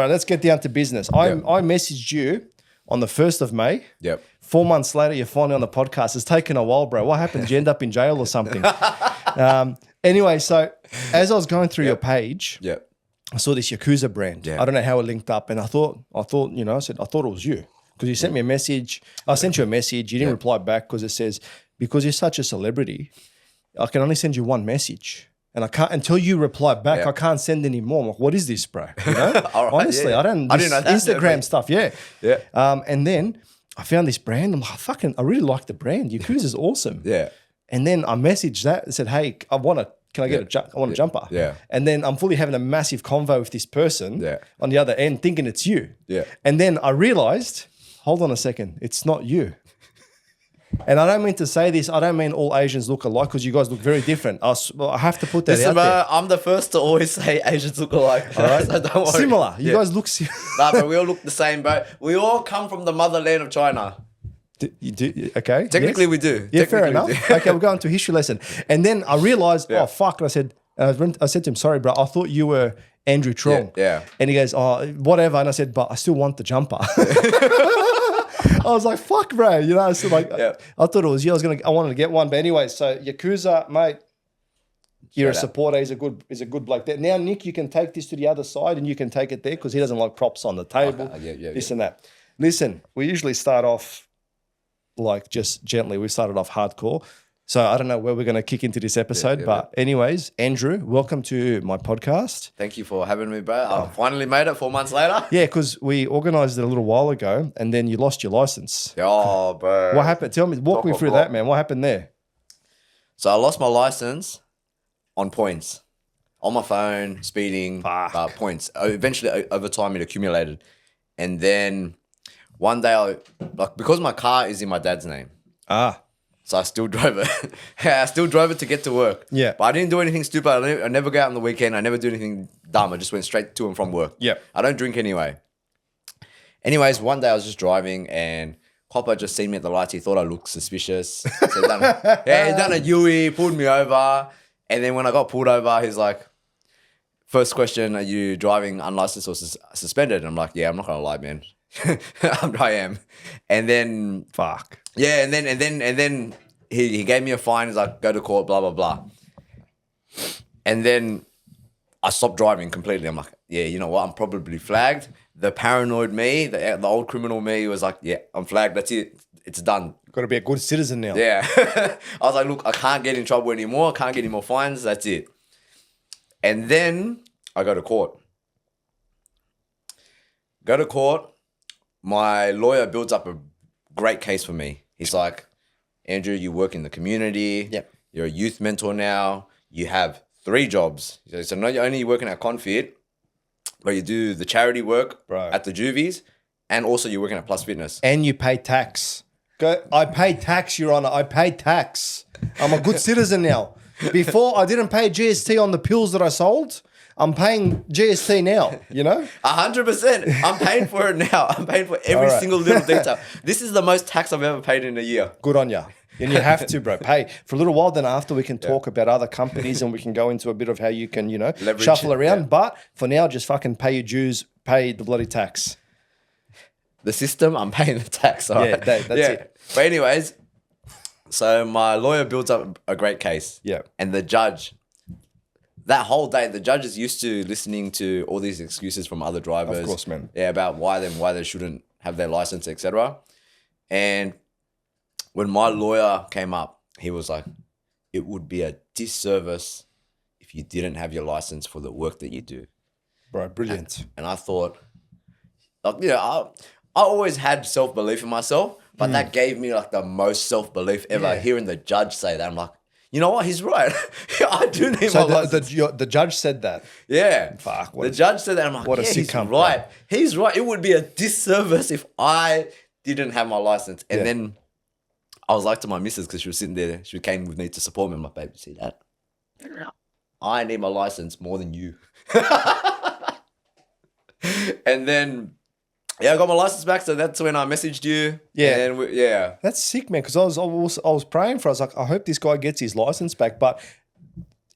right, let's get down to business. I messaged you on the 1st of May. Yep. 4 months later, you're finally on the podcast. It's taken a while, bro. What happened? Did you end up in jail or something? Anyway, so as I was going through your page, I saw this Yakuza brand. I don't know how it linked up, and I thought, you know, I thought it was you because you sent me a message. I sent you a message. You didn't reply back because it says, because you're such a celebrity, I can only send you one message. And I can't, until you reply back, I can't send any more. I'm like, what is this, bro? You know? Right, honestly, I didn't know that. Instagram stuff, Yeah. And then I found this brand. I'm like, I really like the brand. Yakuza's awesome. Yeah. And then I messaged that and said, hey, can I get I want a jumper. Yeah. And then I'm fully having a massive convo with this person on the other end thinking it's you. Yeah. And then I realized, hold on a second, it's not you. And I don't mean to say this, I don't mean all Asians look alike because you guys look very different. I have to put that out there. I'm the first to always say Asians look alike. All right? So don't worry. Similar. You guys look similar. Nah, but we all look the same, bro. We all come from the motherland of China. You do? Okay. Technically, we do. Yeah, fair enough. Okay, we're going to a history lesson. And then I realized, oh, fuck. And I said to him, sorry, bro, I thought you were Andrew Truong. Yeah. And he goes, oh, whatever. And I said, but I still want the jumper. I was like, fuck, bro. You know, so like, I thought it was you. I wanted to get one. But anyway, so Yakuza, mate, you're a supporter. He's a good bloke there. Now, Nick, you can take this to the other side and you can take it there because he doesn't like props on the table. This and that. Listen, we usually start off like just gently. We started off hardcore. So I don't know where we're going to kick into this episode. But anyways, Andrew, welcome to my podcast. Thank you for having me, bro. I finally made it 4 months later. Yeah, because we organised it a little while ago and then you lost your license. Oh, bro. What happened? Walk me through that, man. What happened there? So I lost my license on points. On my phone, speeding, points. Eventually, over time, it accumulated. And then one day, because my car is in my dad's name. So I still drove it. I still drove it to get to work. Yeah. But I didn't do anything stupid. I never go out on the weekend. I never do anything dumb. I just went straight to and from work. Yeah. I don't drink anyway. Anyways, one day I was just driving and Copper just seen me at the lights. He thought I looked suspicious. So he done a Yui, pulled me over. And then when I got pulled over, he's like, first question, are you driving unlicensed or suspended? And I'm like, yeah, I'm not going to lie, man. I am. And then fuck. Yeah, and then he gave me a fine. He's like, go to court, blah, blah, blah. And then I stopped driving completely. I'm like, yeah, you know what? I'm probably flagged. The paranoid me, the old criminal me was like, yeah, I'm flagged. That's it. It's done. Got to be a good citizen now. Yeah. I was like, look, I can't get in trouble anymore. I can't get any more fines. That's it. And then I go to court. My lawyer builds up a great case for me. He's like, Andrew, you work in the community. Yep. You're a youth mentor now. You have 3 jobs. So not only working at ConFit, but you do the charity work at the juvies, and also you're working at Plus Fitness. And you pay tax. I paid tax, Your Honor. I paid tax. I'm a good citizen now. Before, I didn't pay GST on the pills that I sold. I'm paying GST now, you know? 100%. I'm paying for it now. I'm paying for every single little detail. This is the most tax I've ever paid in a year. Good on you. And you have to, bro. Pay for a little while. Then after we can talk about other companies and we can go into a bit of how you can, leverage, shuffle around. Yeah. But for now, just fucking pay your dues, pay the bloody tax. The system, I'm paying the tax. All right? That's it. But anyways, so my lawyer builds up a great case. Yeah. And the judge... That whole day, the judge is used to listening to all these excuses from other drivers. Of course, man. Yeah, about why they shouldn't have their license, etc. And when my lawyer came up, he was like, it would be a disservice if you didn't have your license for the work that you do. Bro, brilliant. And I thought, I always had self-belief in myself, but that gave me like the most self-belief ever. Hearing the judge say that, I'm like, you know what? He's right. I do need my license. The judge said that. Yeah. Fuck. The judge said that. I'm like, he's right. He's right. It would be a disservice if I didn't have my license. And then I was like to my missus, because she was sitting there, she came with me to support me. I'm like, babe, you see that? I need my license more than you. And then... I got my license back, so that's when I messaged you. Yeah, and that's sick, man. Because I was praying for. I was like, I hope this guy gets his license back. But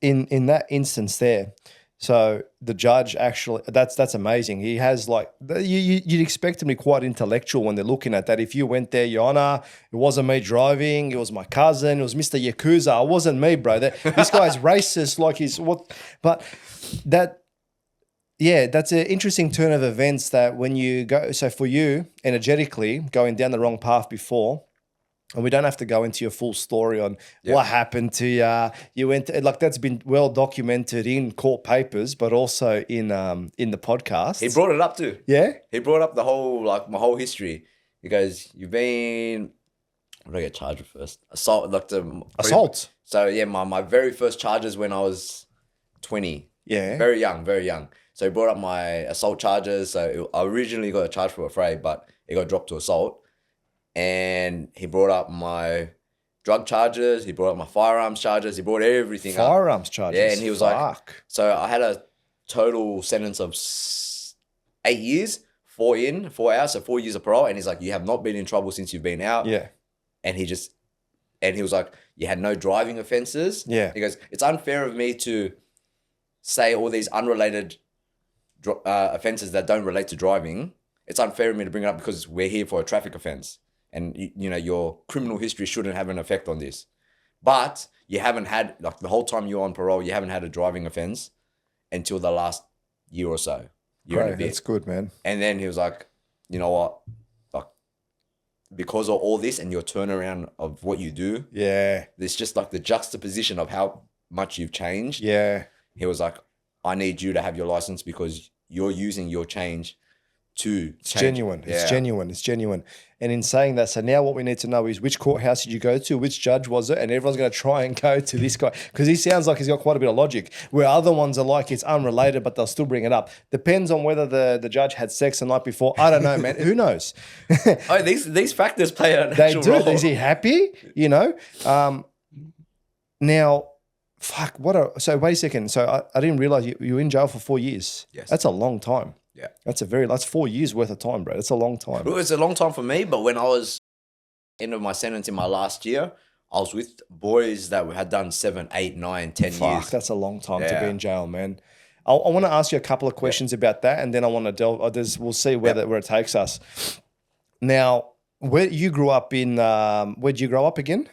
in that instance, there, So the judge actually, that's amazing. He has like, you'd expect him to be quite intellectual when they're looking at that. If you went there, Your Honor, it wasn't me driving, it was my cousin, it was Mr. Yakuza, it wasn't me, bro. This guy's racist, like he's what, but that, yeah, that's an interesting turn of events that when you go, so for you, energetically, going down the wrong path before, and we don't have to go into your full story on what happened to you. You went to, like that's been well documented in court papers, but also in the podcast. He brought it up too. Yeah, he brought up the whole my whole history. He goes, "You've been what did I get charged with first? Assault, like the assault." So yeah, my very first charges when I was 20. Yeah, very young, very young. So he brought up my assault charges. So I originally got a charge for affray, but it got dropped to assault. And he brought up my drug charges. He brought up my firearms charges. He brought everything up. Firearms charges. Yeah, and he was like, so I had a total sentence of 8 years, 4 in, 4 out, so 4 years of parole. And he's like, you have not been in trouble since you've been out. Yeah. And he was like, you had no driving offenses. Yeah. He goes, it's unfair of me to say all these unrelated offenses that don't relate to driving. It's unfair of me to bring it up because we're here for a traffic offense. And, you know, your criminal history shouldn't have an effect on this. But you haven't had, like the whole time you're on parole, you haven't had a driving offense until the last year or so. Year and a bit. That's good, man. And then he was like, you know what? Like, because of all this and your turnaround of what you do, there's just like the juxtaposition of how much you've changed. Yeah. He was like, I need you to have your license because you're using your change to It's genuine. Yeah. It's genuine. It's genuine. And in saying that, so now what we need to know is which courthouse did you go to? Which judge was it? And everyone's going to try and go to this guy because he sounds like he's got quite a bit of logic. Where other ones are like it's unrelated, but they'll still bring it up. Depends on whether the judge had sex the night before. I don't know, man. Who knows? Oh, these factors play an they actual do. role. Is he happy? You know. Now, fuck. So wait a second. So I didn't realize you were in jail for 4 years. Yes, that's a long time. Yeah, that's 4 years worth of time, bro. That's a long time. Well, it's a long time for me, but when I was end of my sentence in my last year, I was with boys that had done 7, 8, 9, 10 years. That's a long time to be in jail, man. I want to ask you a couple of questions about that, and then I want to delve. We'll see where it takes us. Now, where you grew up in? Where'd you grow up again?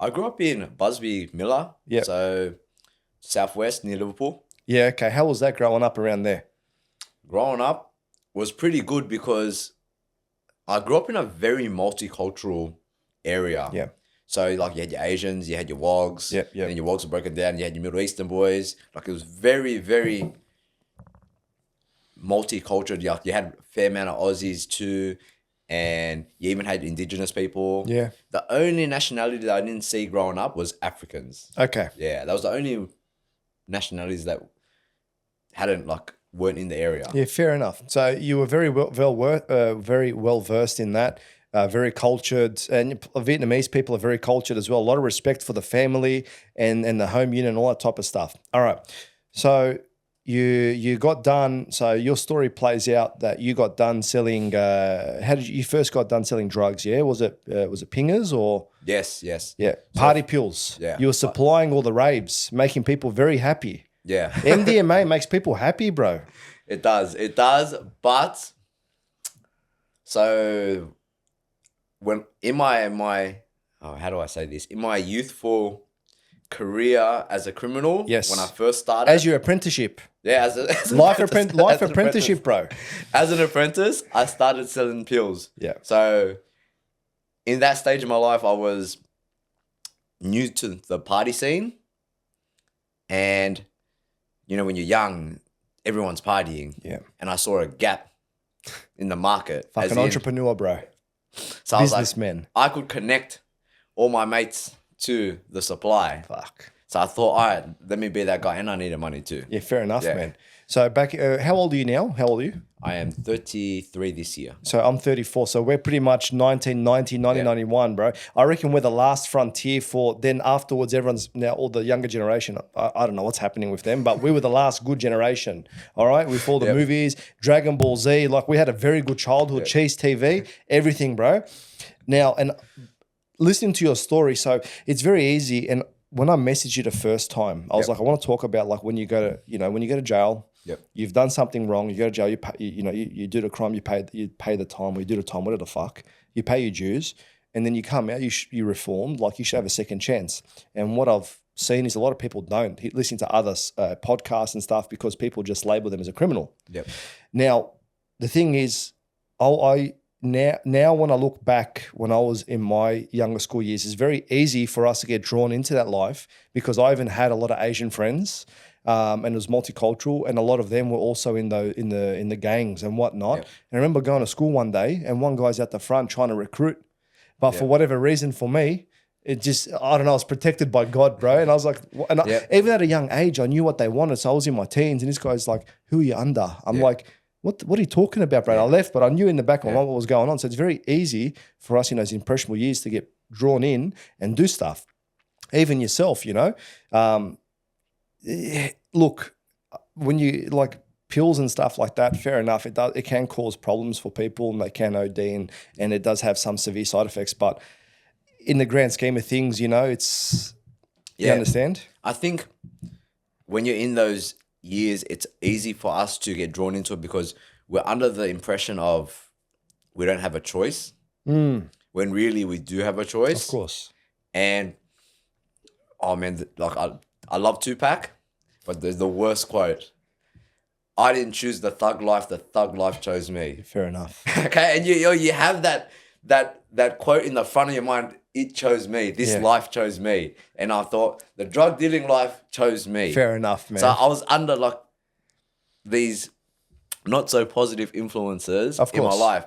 I grew up in Busby Miller. Yeah. So southwest near Liverpool. Yeah. Okay. How was that growing up around there? Growing up was pretty good because I grew up in a very multicultural area. Yeah. So like you had your Asians, you had your Wogs, and your Wogs were broken down. You had your Middle Eastern boys. Like it was very, very multicultural. Like you had a fair amount of Aussies too, and you even had Indigenous people. Yeah. The only nationality that I didn't see growing up was Africans. Okay. Yeah, that was the only nationalities that weren't in the area. Yeah, fair enough. So you were very well versed in that. Very cultured, and Vietnamese people are very cultured as well. A lot of respect for the family and the home unit and all that type of stuff. All right, so you got done. So your story plays out that you got done selling. How did you first got done selling drugs? Yeah, was it pingers or? Yes. Yeah, party pills. Yeah, you were supplying all the raves, making people very happy. Yeah, MDMA makes people happy, bro. It does. But so when in my how do I say this? In my youthful career as a criminal, yes, when I first started, as your apprenticeship, as life apprenticeship, bro. As an apprentice, I started selling pills. Yeah. So in that stage of my life, I was new to the party scene, and you know when you're young, everyone's partying. Yeah. And I saw a gap in the market. Fucking entrepreneur, bro. So I was businessman. I could connect all my mates to the supply. Fuck. So I thought, all right, let me be that guy, and I needed money too. Yeah, fair enough, man. So back, how old are you now? How old are you? I am 33 this year. So I'm 34. So we're pretty much 1990, 1991, bro. I reckon we're the last frontier for, then afterwards, everyone's now, all the younger generation, I don't know what's happening with them, but we were the last good generation, all right? With all the movies, Dragon Ball Z, like we had a very good childhood, Cheese TV, everything, bro. Now, and listening to your story, so it's very easy, and when I messaged you the first time, I was like, I want to talk about like when you go to jail, you've done something wrong, you go to jail, you do the crime, you pay the time, or you do the time, whatever the fuck, you pay your dues, and then you come out, you reformed, like you should have a second chance. And what I've seen is a lot of people don't listen to other podcasts and stuff because people just label them as a criminal. Now, the thing is, now when I look back when I was in my younger school years, it's very easy for us to get drawn into that life because I even had a lot of Asian friends, and it was multicultural, and a lot of them were also in the gangs and whatnot. And I remember going to school one day, and one guy's at the front trying to recruit, but for whatever reason, for me, it just, I don't know, I was protected by God, bro. And I was like, even at a young age, I knew what they wanted. So I was in my teens, and this guy's like, "Who are you under?" I'm like, What are you talking about, bro? I left, but I knew in the back of my mind what was going on. So it's very easy for us in those impressionable years to get drawn in and do stuff. Even yourself, look, when you like pills and stuff like that, fair enough. It can cause problems for people, and they can OD, and it does have some severe side effects. But in the grand scheme of things, it's you understand? I think when you're in those years, it's easy for us to get drawn into it because we're under the impression of we don't have a choice when really we do have a choice. Of course. And oh man, like I love Tupac, but there's the worst quote. I didn't choose the thug life chose me. Fair enough. Okay, and you have that quote in the front of your mind. It chose me. This life chose me. And I thought the drug dealing life chose me. Fair enough, man. So I was under like these not so positive influences in my life.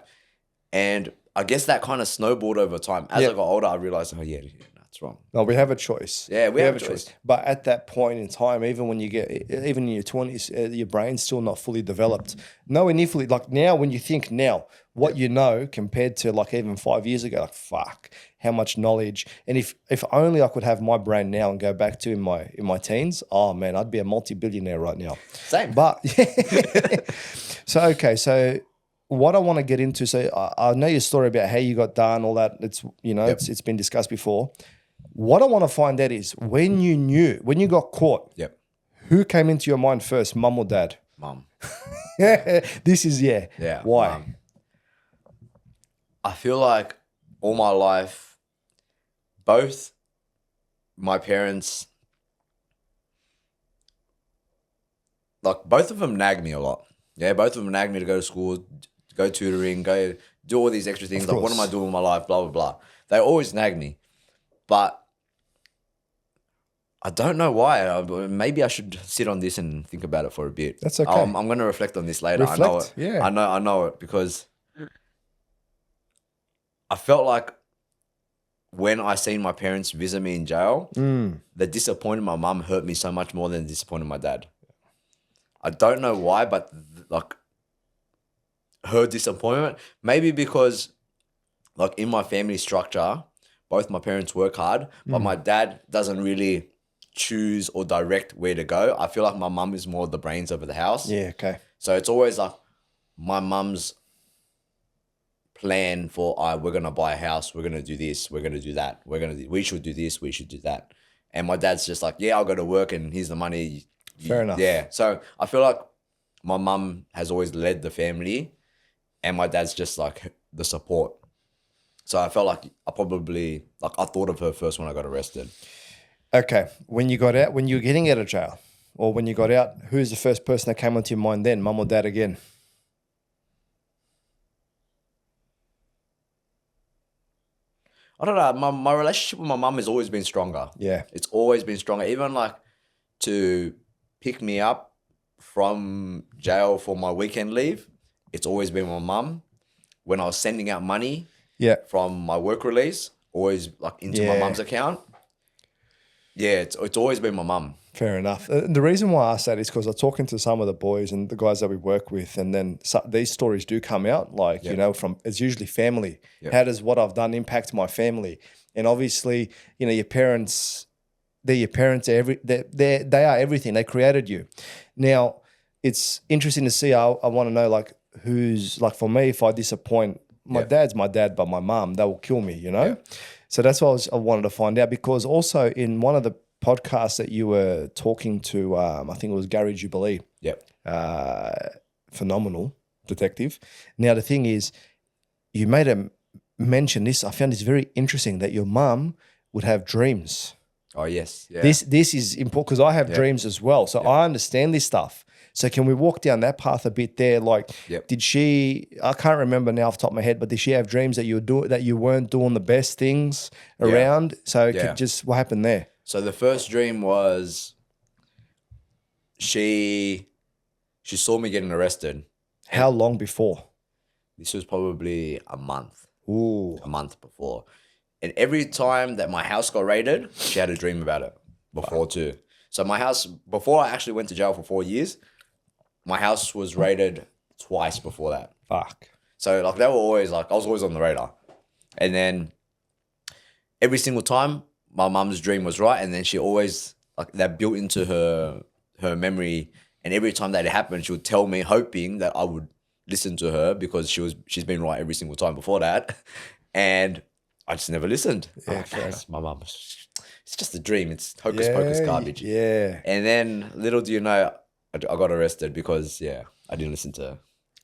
And I guess that kind of snowballed over time. As I got older, I realized, that's wrong. No, we have a choice. Yeah, we have a choice. But at that point in time, even in your 20s, your brain's still not fully developed. Nowhere near fully. Like now, when you think now, what you know compared to like even 5 years ago, like fuck, how much knowledge. And if only I could have my brain now and go back to in my teens, oh man, I'd be a multi-billionaire right now. Same. But so what I want to get into, so I know your story about how you got done, all that. It's it's been discussed before. What I want to find out is when you got caught, who came into your mind first, mum or dad? Mum. This is why? Mum. I feel like all my life, both my parents, like both of them nagged me a lot. Yeah, both of them nagged me to go to school, go tutoring, go do all these extra things. Like, what am I doing with my life? Blah, blah, blah. They always nagged me. But I don't know why. Maybe I should sit on this and think about it for a bit. That's okay. I'm going to reflect on this later. Reflect? I know it. Yeah. I know it because I felt like when I seen my parents visit me in jail, the disappointment my mum hurt me so much more than disappointing my dad. I don't know why, but like her disappointment, maybe because like in my family structure, both my parents work hard, but my dad doesn't really choose or direct where to go. I feel like my mum is more the brains over the house. Yeah, okay. So it's always like my mum's plan for, we're going to buy a house, we're going to do this, we're going to do that, we should do this, we should do that. And my dad's just like, I'll go to work and here's the money. Fair enough. Yeah. So I feel like my mum has always led the family and my dad's just like the support. So I felt like I thought of her first when I got arrested. Okay. When you got out, when you were getting out of jail or when you got out, who's the first person that came onto your mind then, mum or dad again? I don't know. My relationship with my mum has always been stronger. Yeah. It's always been stronger. Even like to pick me up from jail for my weekend leave, it's always been my mum. When I was sending out money from my work release, always like into my mum's account. Yeah, it's always been my mum. Fair enough. The reason why I asked that is because I'm talking to some of the boys and the guys that we work with, and then these stories do come out. Like from it's usually family. How does what I've done impact my family? And obviously, your parents. They're your parents. They are everything. They created you. Now, it's interesting to see. I want to know like who's like for me. If I disappoint, my dad's my dad, but my mum, they will kill me. So that's what I wanted to find out, because also in one of the podcast that you were talking to, I think it was Gary Jubilee. Yep. Phenomenal detective. Now, the thing is, you made a mention this. I found this very interesting that your mum would have dreams. Oh, yes. Yeah. This is important because I have dreams as well. So I understand this stuff. So can we walk down that path a bit there? Like, did she, I can't remember now off the top of my head, but did she have dreams that you weren't doing the best things around? So what happened there? So the first dream was she saw me getting arrested. How long before? This was probably a month. Ooh. A month before. And every time that my house got raided, she had a dream about it before too. So my house, before I actually went to jail for 4 years, my house was raided twice before that. Fuck. So like they were always like, I was always on the radar. And then every single time my mum's dream was right. And then she always, like that built into her memory. And every time that it happened, she would tell me, hoping that I would listen to her because she's been right every single time before that. And I just never listened. Yeah, my mum. It's just a dream. It's hocus pocus garbage. Yeah. And then little do you know, I got arrested because I didn't listen to her.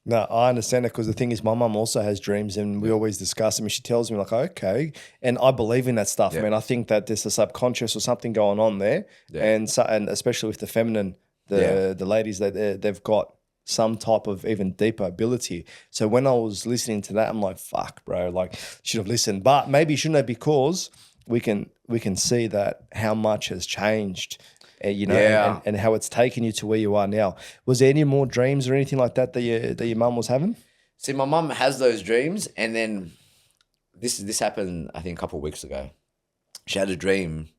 No, I understand it because the thing is, my mum also has dreams, and we always discuss them. And she tells me like, okay, and I believe in that stuff. I mean, I think that there's a subconscious or something going on there, and especially with the feminine, the ladies that they've got some type of even deeper ability. So when I was listening to that, I'm like, fuck, bro, like should have listened. But maybe shouldn't have, because we can see that how much has changed, and how it's taken you to where you are now. Was there any more dreams or anything like that your mum was having? See, my mum has those dreams, and then this happened, I think, a couple of weeks ago. She had a dream.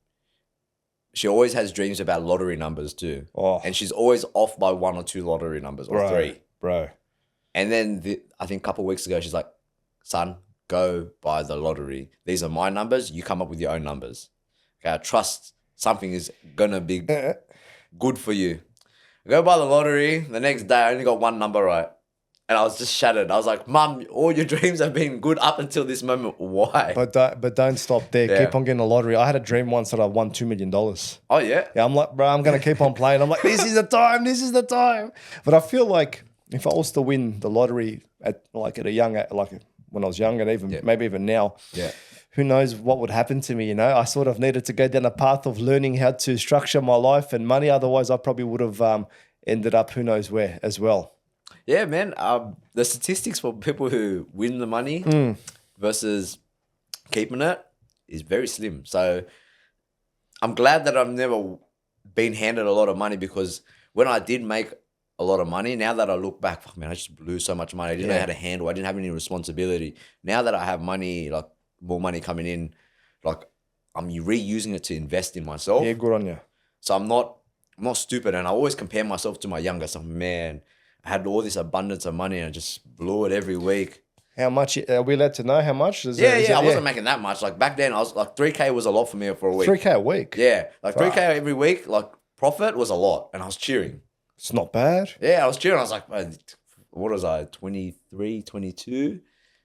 She always has dreams about lottery numbers too. Oh. And she's always off by 1 or 2 lottery numbers or 3. Bro. And then I think a couple of weeks ago, she's like, son, go buy the lottery. These are my numbers. You come up with your own numbers. Okay, I trust something is going to be good for you. I go buy the lottery. The next day, I only got 1 number right. And I was just shattered. I was like, Mum, all your dreams have been good up until this moment. Why? But don't stop there. Keep on getting the lottery. I had a dream once that I won $2 million. Oh, yeah? Yeah, I'm like, bro, I'm going to keep on playing. I'm like, this is the time. This is the time. But I feel like if I was to win the lottery at a young, like when I was young, and even maybe even now, who knows what would happen to me, you know? I sort of needed to go down a path of learning how to structure my life and money. Otherwise, I probably would have ended up who knows where as well. Yeah, man. The statistics for people who win the money versus keeping it is very slim. So I'm glad that I've never been handed a lot of money, because when I did make a lot of money, now that I look back, fuck, man, I just blew so much money. I didn't know how to handle. I didn't have any responsibility. Now that I have money, like more money coming in, like I'm reusing it to invest in myself. Yeah, good on you. So I'm not stupid, and I always compare myself to my younger self. Man, I had all this abundance of money and I just blew it every week. How much? Are we allowed to know how much? I wasn't making that much. Like back then, I was like $3K was a lot for me for a week. $3K a week? Yeah, like $3K every week. Like profit was a lot, and I was cheering. It's not bad. Yeah, I was cheering. I was like, what was I? 23, 22?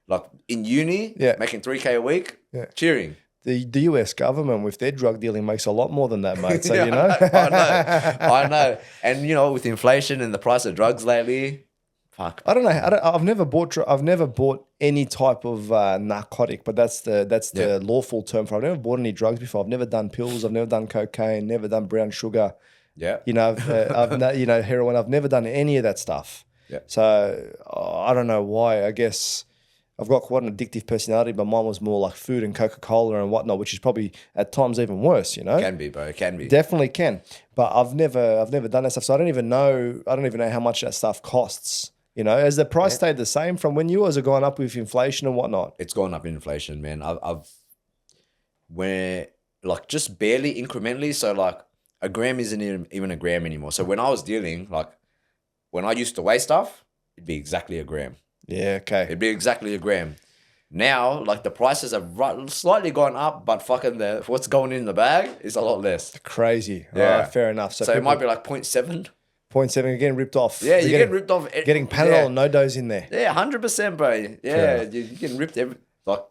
Like in uni, making $3K a week, cheering. The US government with their drug dealing makes a lot more than that, mate. So, you know. I know. And, you know, with inflation and the price of drugs lately, fuck. I don't know. I've never bought any type of narcotic, but that's the lawful term for it. I've never bought any drugs before. I've never done pills. I've never done cocaine, never done brown sugar. Yeah. You know, heroin. I've never done any of that stuff. Yeah. So I don't know why. I guess I've got quite an addictive personality, but mine was more like food and Coca-Cola and whatnot, which is probably at times even worse, you know? Can be, bro. Can be. Definitely can. But I've never done that stuff. So I don't even know how much that stuff costs. You know, has the price stayed the same from when you was gone up with inflation and whatnot? It's gone up in inflation, man. Where like just barely incrementally. So like a gram isn't even a gram anymore. So when I was dealing, like when I used to weigh stuff, it'd be exactly a gram. Yeah, okay. It'd be exactly a gram. Now, like the prices have slightly gone up, but fucking what's going in the bag is a lot less. Crazy. Yeah. Right, fair enough. So it might be like 0.7. 0.7, you're getting ripped off. Yeah, you're getting ripped off. Getting Parental and no dose in there. Yeah, 100%, bro. Yeah, you're getting ripped like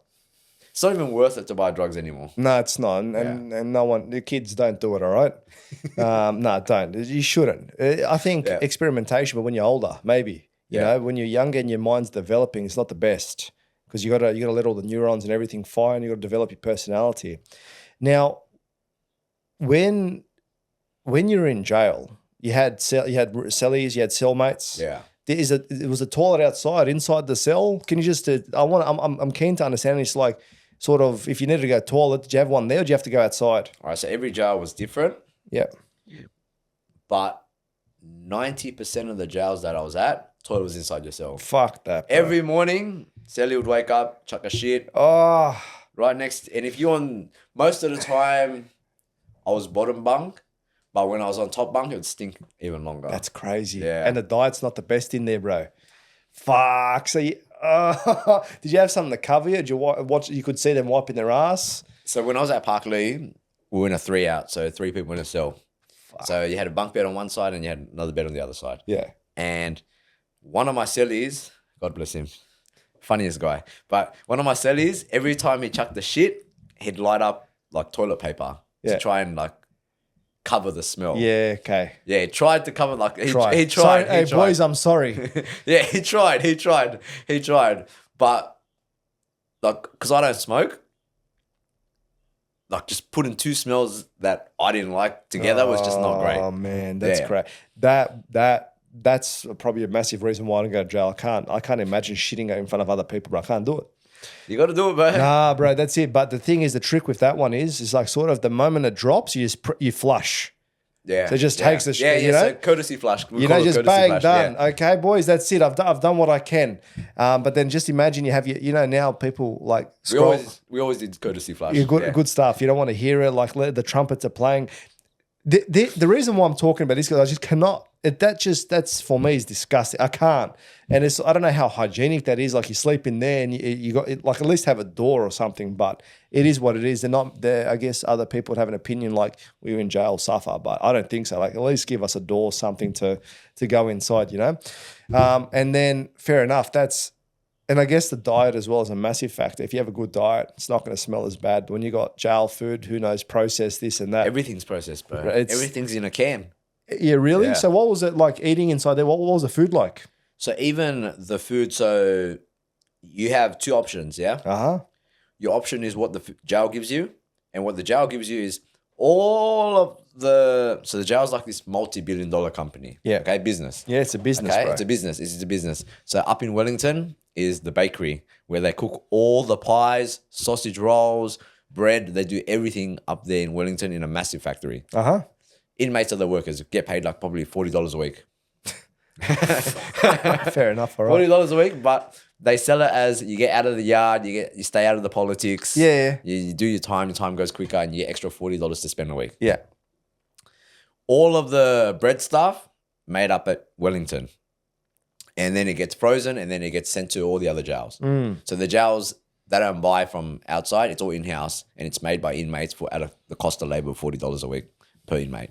It's not even worth it to buy drugs anymore. No, it's not. And no one, the kids don't do it, all right? No, don't. You shouldn't. I think experimentation, but when you're older, maybe. You know, when you're younger and your mind's developing, it's not the best because you gotta let all the neurons and everything fire, and you gotta develop your personality. Now, when you're in jail, you had cellies, you had cellmates. Yeah. Was a toilet outside, inside the cell? Can you just? I'm keen to understand this. Like, sort of, if you needed to go to the toilet, did you have one there, or did you have to go outside? All right. So every jail was different. Yeah. But 90% of the jails that I was at, toilet was inside your cell. Fuck that, bro. Every morning, Sally would wake up, chuck a shit. Oh. Right next. And if you're on, most of the time, I was bottom bunk. But when I was on top bunk, it would stink even longer. That's crazy. Yeah. And the diet's not the best in there, bro. Fuck. So did you have something to cover you? Did you watch? You could see them wiping their ass? So when I was at Parkley, we were in a 3 out. So 3 people in a cell. Fuck. So you had a bunk bed on one side and you had another bed on the other side. Yeah. And one of my cellies, God bless him, funniest guy. But one of my cellies, every time he chucked the shit, he'd light up like toilet paper to try and like cover the smell. Yeah, okay. Yeah, he tried to cover like he tried. Sorry, hey, boys, I'm sorry. Yeah, he tried. But like, because I don't smoke, like just putting 2 smells that I didn't like together was just not great. Oh man, that's great. That's probably a massive reason why I don't go to jail. I can't imagine shitting in front of other people, bro. I can't do it. You got to do it, bro. Nah, bro, that's it. But the thing is, the trick with that one is like sort of the moment it drops, you flush. Yeah. So it just takes the shit, you know? So courtesy flush. Just bang, done. Yeah. Okay, boys, that's it. I've done what I can. But then just imagine you have now people like scroll. We always did courtesy flush. Good stuff. You don't want to hear it. Like the trumpets are playing. The reason why I'm talking about this, because I just cannot. That's for me is disgusting. I can't, and I don't know how hygienic that is. Like you sleep in there, and you got like at least have a door or something. But it is what it is. They're not there. I guess other people would have an opinion like we were in jail, suffer, but I don't think so. Like at least give us a door, something to go inside, you know. And then fair enough. And I guess the diet as well is a massive factor. If you have a good diet, it's not going to smell as bad. But when you got jail food, who knows, processed this and that. Everything's processed, bro. Everything's in a can. Yeah, really? Yeah. So what was it like eating inside there? What was the food like? So even the food, so you have 2 options, yeah? Uh-huh. Your option is what the jail gives you. And what the jail gives you is all of the... So the jail's like this multi-billion-dollar company. Yeah. Okay, business. Yeah, it's a business, okay? bro. It's a business. So up in Wellington is the bakery where they cook all the pies, sausage rolls, bread. They do everything up there in Wellington in a massive factory. Uh-huh. Inmates are the workers, get paid like probably $40 a week. Fair enough, all right. $40 a week, but they sell it as you get out of the yard, you stay out of the politics. Yeah. You do your time goes quicker, and you get extra $40 to spend a week. Yeah. All of the bread stuff made up at Wellington. And then it gets frozen, and then it gets sent to all the other jails. So the jails, they don't buy from outside. It's all in-house, and it's made by inmates at the cost of labor of $40 a week per inmate.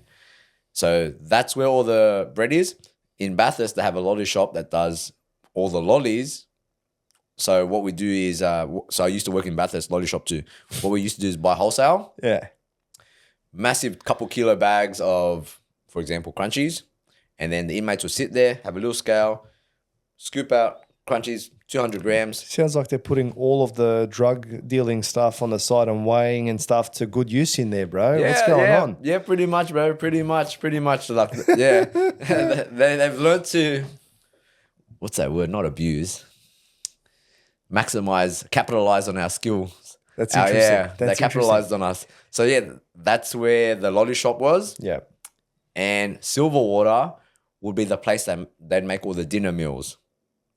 So that's where all the bread is. In Bathurst, they have a lolly shop that does all the lollies. So what we do is, so I used to work in Bathurst lolly shop too. What we used to do is buy wholesale. Yeah. Massive couple kilo bags of, for example, crunchies. And then the inmates will sit there, have a little scale, scoop out crunchies, 200 grams. Sounds like they're putting all of the drug dealing stuff on the side and weighing and stuff to good use in there, bro. Yeah, what's going on? Yeah, pretty much, bro. Pretty much. Like, yeah. They've learned to, what's that word? Not abuse. Capitalize on our skills. That's interesting. Yeah, they capitalized on us. So yeah, that's where the lolly shop was. Yeah. And Silverwater would be the place that they'd make all the dinner meals.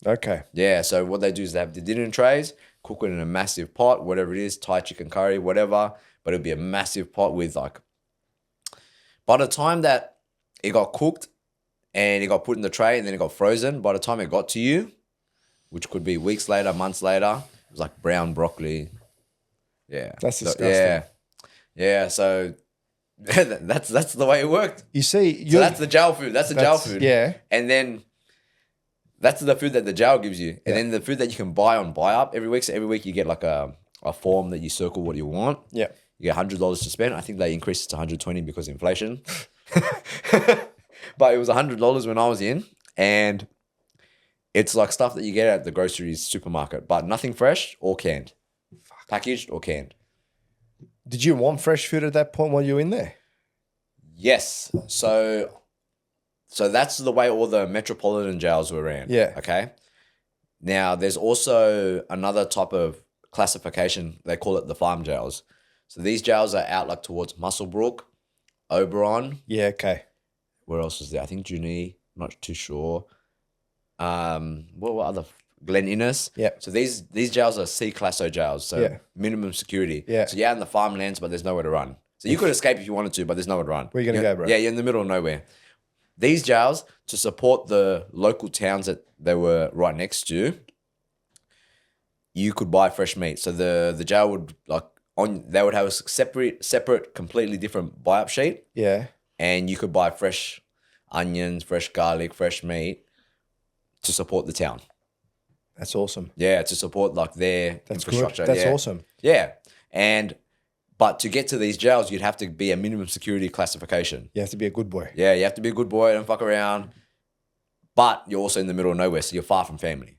Okay. Yeah, so what they do is they have the dinner trays, cook it in a massive pot, whatever it is, Thai chicken curry, whatever, but it'd be a massive pot with like, by the time that it got cooked and it got put in the tray and then it got frozen, by the time it got to you, which could be weeks later, months later, it was like brown broccoli. Yeah. That's disgusting. Yeah, so that's the way it worked. You see, so that's the jail food. That's the jail food. Yeah. And then that's the food that the jail gives you. And then the food that you can buy on buy up every week. So every week you get like a a form that you circle what you want. Yeah. You get $100 to spend. I think they increased it to 120 because of inflation. But it was $100 when I was in, and it's like stuff that you get at the grocery supermarket, but nothing fresh or canned, packaged or canned. Did you want fresh food at that point while you were in there? Yes. So that's the way all the metropolitan jails were ran. Yeah. Okay. Now there's also another type of classification. They call it the farm jails. So these jails are out like towards Muswellbrook, Oberon. Yeah. Okay. Where else is there? I think Junee. I'm not too sure. What other? Glen Innes. Yeah. So these jails are C-classo jails. So minimum security. Yeah. So you're out in the farmlands, but there's nowhere to run. So you could escape if you wanted to, but there's nowhere to run. Where are you going to go, bro? Yeah, you're in the middle of nowhere. These jails, to support the local towns that they were right next to, you could buy fresh meat. So the jail would they would have a separate, completely different buy-up sheet. Yeah. And you could buy fresh onions, fresh garlic, fresh meat to support the town. That's awesome. Yeah, to support like their infrastructure. Good. That's awesome. Yeah. But to get to these jails, you'd have to be a minimum security classification. You have to be a good boy. Yeah, you have to be a good boy, don't fuck around. But you're also in the middle of nowhere, so you're far from family.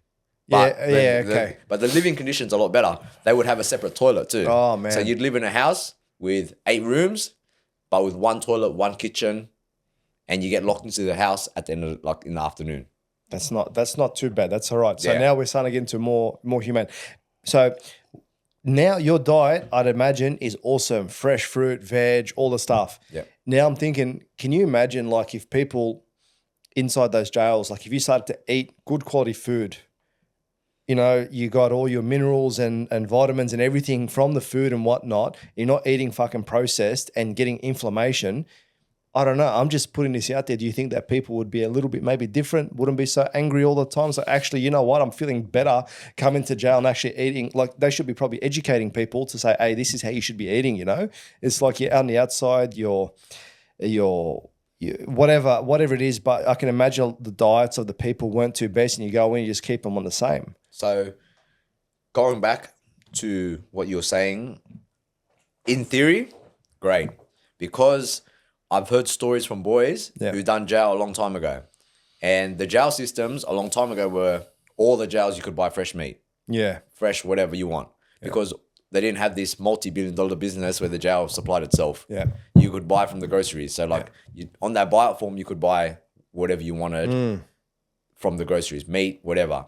But the living conditions are a lot better. They would have a separate toilet too. Oh, man. So you'd live in a house with 8 rooms, but with 1 toilet, 1 kitchen, and you get locked into the house at the end of in the afternoon. That's not too bad. That's all right. So Yeah. now we're starting to get into more humane. So now your diet, I'd imagine, is awesome. Fresh fruit, veg, all the stuff. Yeah. Now I'm thinking, can you imagine like if people inside those jails, like if you started to eat good quality food, you know, you got all your minerals and vitamins and everything from the food and whatnot, you're not eating fucking processed and getting inflammation. I don't know. I'm just putting this out there. Do you think that people would be a little bit maybe different? Wouldn't be so angry all the time? So actually, you know what? I'm feeling better coming to jail and actually eating. Like they should be probably educating people to say, hey, this is how you should be eating, you know? It's like you're out on the outside, you're whatever it is. But I can imagine the diets of the people weren't too best and you go in, you just keep them on the same. So going back to what you were saying, in theory, great. Because I've heard stories from boys who done jail a long time ago. And the jail systems a long time ago were all the jails you could buy fresh meat. Yeah. Fresh, whatever you want. Because they didn't have this multi-billion-dollar business where the jail supplied itself. Yeah. You could buy from the groceries. So on that buy-up form, you could buy whatever you wanted from the groceries, meat, whatever.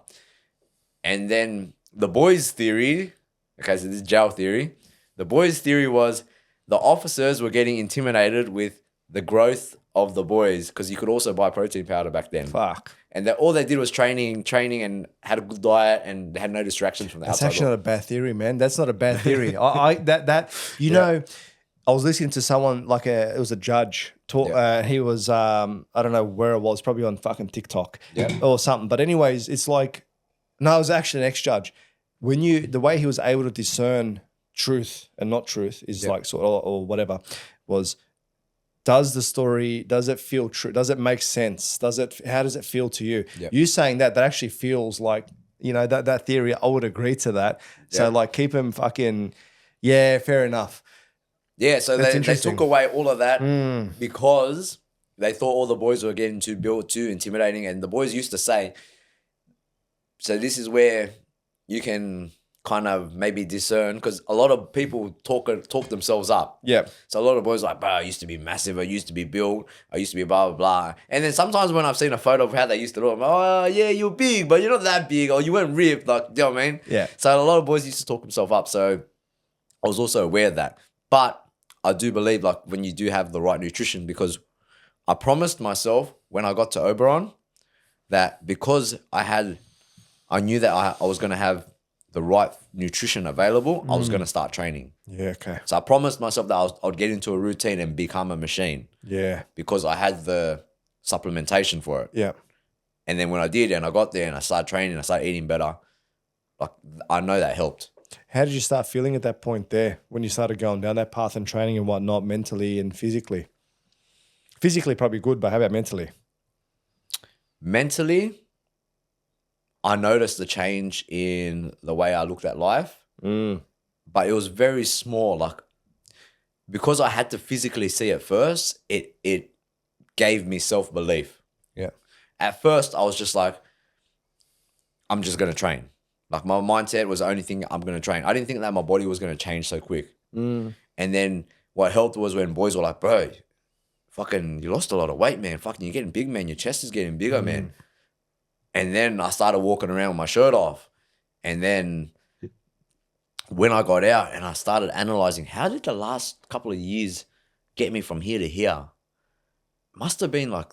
And then the boys' theory, okay, so this is jail theory. The boys' theory was the officers were getting intimidated with the growth of the boys because you could also buy protein powder back then. Fuck. And all they did was training and had a good diet and they had no distractions from the outside. That's actually not a bad theory, man. That's not a bad theory. know, I was listening to someone it was a judge talk. He was I don't know where it was, probably on fucking TikTok or something. But anyways, it's like no, it was actually an ex-judge. The way he was able to discern truth and not truth is like sort of or whatever was. Does it feel true? Does it make sense? How does it feel to you? Yep. You saying that actually feels like, you know, that theory, I would agree to that. So like keep him fucking, fair enough. Yeah, so they took away all of that because they thought all the boys were getting too intimidating. And the boys used to say, so this is where you can kind of maybe discern because a lot of people talk themselves up. Yeah. So a lot of boys are like, bro, I used to be massive. I used to be built. I used to be blah, blah, blah. And then sometimes when I've seen a photo of how they used to look, I'm like, oh, yeah, you're big, but you're not that big or you weren't ripped. Like, you know what I mean? Yeah. So a lot of boys used to talk themselves up. So I was also aware of that. But I do believe like when you do have the right nutrition because I promised myself when I got to Oberon that because I knew that I was going to have the right nutrition available, I was going to start training. Yeah, okay. So I promised myself that I'd get into a routine and become a machine. Yeah. Because I had the supplementation for it. Yeah. And then when I did and I got there and I started training, I started eating better, like I know that helped. How did you start feeling at that point there when you started going down that path and training and whatnot mentally and physically? Physically probably good, but how about mentally? Mentally, I noticed the change in the way I looked at life, but it was very small. Like, because I had to physically see it first, it gave me self-belief. Yeah. At first, I was just like, I'm just going to train. Like, my mindset was the only thing, I'm going to train. I didn't think that my body was going to change so quick. And then what helped was when boys were like, bro, fucking, you lost a lot of weight, man. Fucking, you're getting big, man. Your chest is getting bigger, man. And then I started walking around with my shirt off. And then when I got out and I started analyzing, how did the last couple of years get me from here to here? Must have been like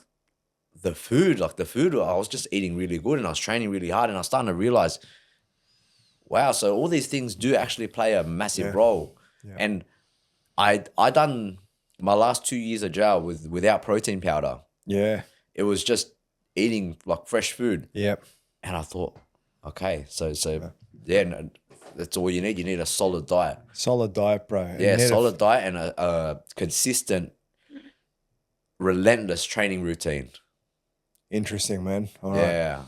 the food. Like, the food, I was just eating really good and I was training really hard, and I was starting to realize, wow, so all these things do actually play a massive role. Yeah. And I done my last 2 years of jail without protein powder. Yeah. It was just eating like fresh food. Yeah. And I thought, okay, so no, that's all you need. You need a solid diet. Solid diet, bro. Yeah, solid diet and a consistent, relentless training routine. Interesting, man. All right. Yeah.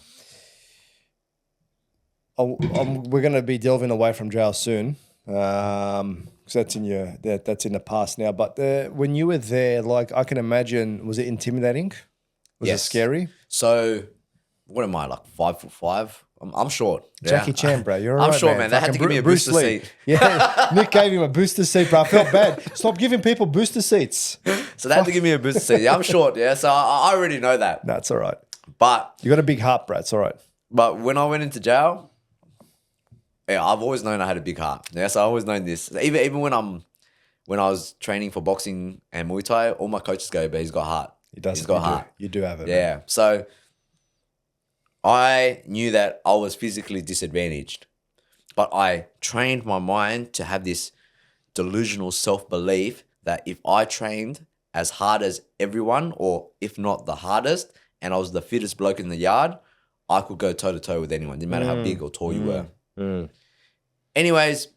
We're going to be delving away from jail soon, because that's in the past now. But when you were there, like, I can imagine, was it intimidating? Was it scary? So, what am I, like 5'5"? I'm short. Jackie Chan, bro. You're all right, I'm short, man. They had to give me a booster seat. Yeah, Nick gave him a booster seat, bro. I felt bad. Stop giving people booster seats. So they had to give me a booster seat. Yeah, I'm short, yeah. So I already know that. That's all right. But you got a big heart, bro. It's all right. But when I went into jail, yeah, I've always known I had a big heart. Yeah, so I always known this. Even when I was training for boxing and Muay Thai, all my coaches go, but he's got heart. He does. He's got heart. You do have it. Yeah. Man. So I knew that I was physically disadvantaged, but I trained my mind to have this delusional self-belief that if I trained as hard as everyone, or if not the hardest, and I was the fittest bloke in the yard, I could go toe-to-toe with anyone. Didn't matter how big or tall you were. Anyways,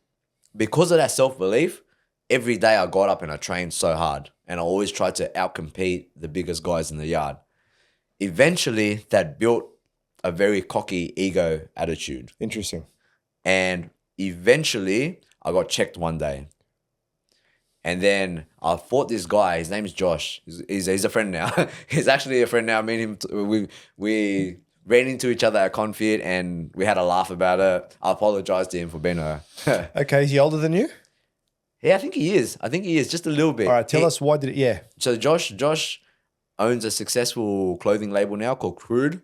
because of that self-belief, every day I got up and I trained so hard, and I always tried to outcompete the biggest guys in the yard. Eventually, that built a very cocky ego attitude. Interesting. And eventually, I got checked one day. And then I fought this guy. His name is Josh. He's a friend now. He's actually a friend now. Me and him, we ran into each other at ConFit and we had a laugh about it. I apologized to him for being a... Okay, is he older than you? Yeah, I think he is. Just a little bit. All right, tell us why did it... Yeah. So Josh owns a successful clothing label now called Crude.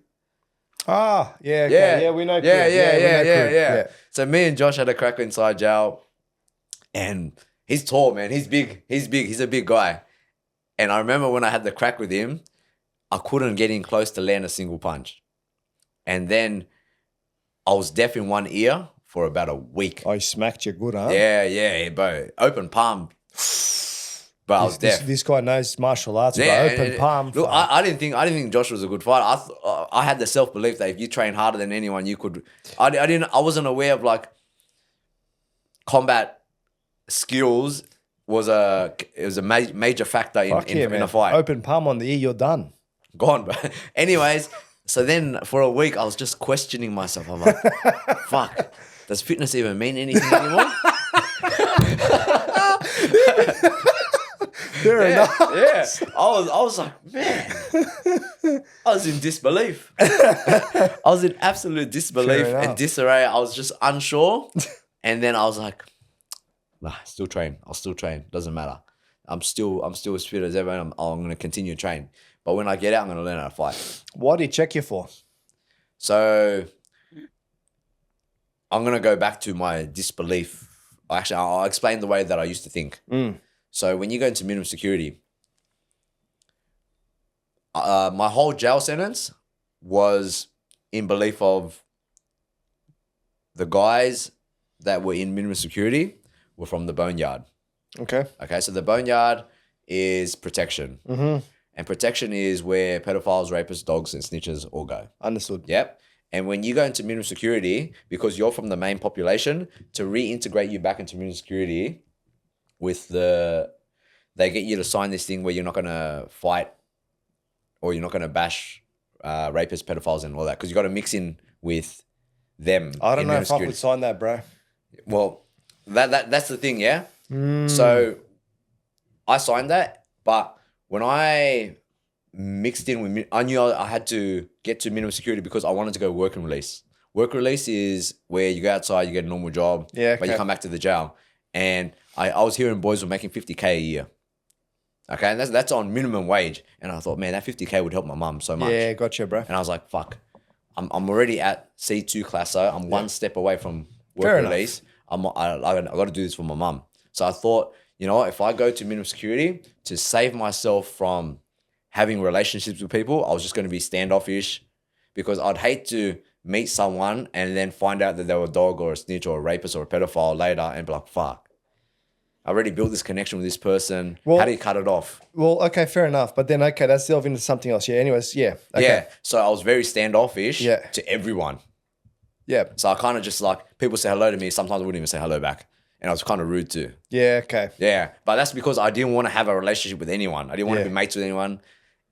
Ah, yeah, okay. Yeah, we know Crude. Yeah. So me and Josh had a crack inside jail, and he's tall, man. He's big. He's a big guy. And I remember when I had the crack with him, I couldn't get in close to land a single punch. And then I was deaf in one ear for about a week. Oh, he smacked you good, huh? Yeah, bro. Open palm. But I was deaf. This guy knows martial arts, bro. Open palm. Look, I didn't think Josh was a good fighter. I had the self-belief that if you train harder than anyone, you could. I wasn't aware of like combat skills was a major factor in a fight. Open palm on the ear, you're done. Gone, bro. Anyways, so then for a week I was just questioning myself. I'm like, fuck, does fitness even mean anything anymore? Yeah. I was like, man, I was in disbelief. I was in absolute disbelief and disarray. I was just unsure. And then I was like, nah, still train. I'll still train. Doesn't matter. I'm still as fit as ever. And I'm going to continue to train. But when I get out, I'm going to learn how to fight. What did he check you for? So I'm going to go back to my disbelief. Actually, I'll explain the way that I used to think. So when you go into minimum security, my whole jail sentence was in belief of the guys that were in minimum security were from the boneyard. Okay, so the boneyard is protection. And protection is where pedophiles, rapists, dogs, and snitches all go. Understood. Yep. And when you go into minimum security, because you're from the main population, to reintegrate you back into minimum security, they get you to sign this thing where you're not going to fight or you're not going to bash rapists, pedophiles, and all that, because you got to mix in with them. I don't know if I would sign that, bro. Well, That's the thing, yeah? So I signed that, but when I mixed in with, I knew I had to get to minimum security because I wanted to go work and release. Work release is where you go outside, you get a normal job, but you come back to the jail. And I was hearing boys were making 50K a year. Okay, and that's on minimum wage. And I thought, man, that 50K would help my mum so much. Yeah, gotcha, bro. And I was like, fuck, I'm already at C2 class, so I'm one step away from work Fair release. I got to do this for my mum. So I thought, you know what, if I go to minimum security to save myself from having relationships with people, I was just going to be standoffish because I'd hate to meet someone and then find out that they were a dog or a snitch or a rapist or a pedophile later and be like, fuck, I already built this connection with this person. Well, how do you cut it off? Well, okay, fair enough. But then, okay, that's delving into something else. Yeah, anyways, yeah. Okay. Yeah, so I was very standoffish to everyone. Yeah. So I kind of just like, people say hello to me. Sometimes I wouldn't even say hello back. And I was kind of rude too. Yeah, okay. Yeah, but that's because I didn't want to have a relationship with anyone. I didn't want to be mates with anyone.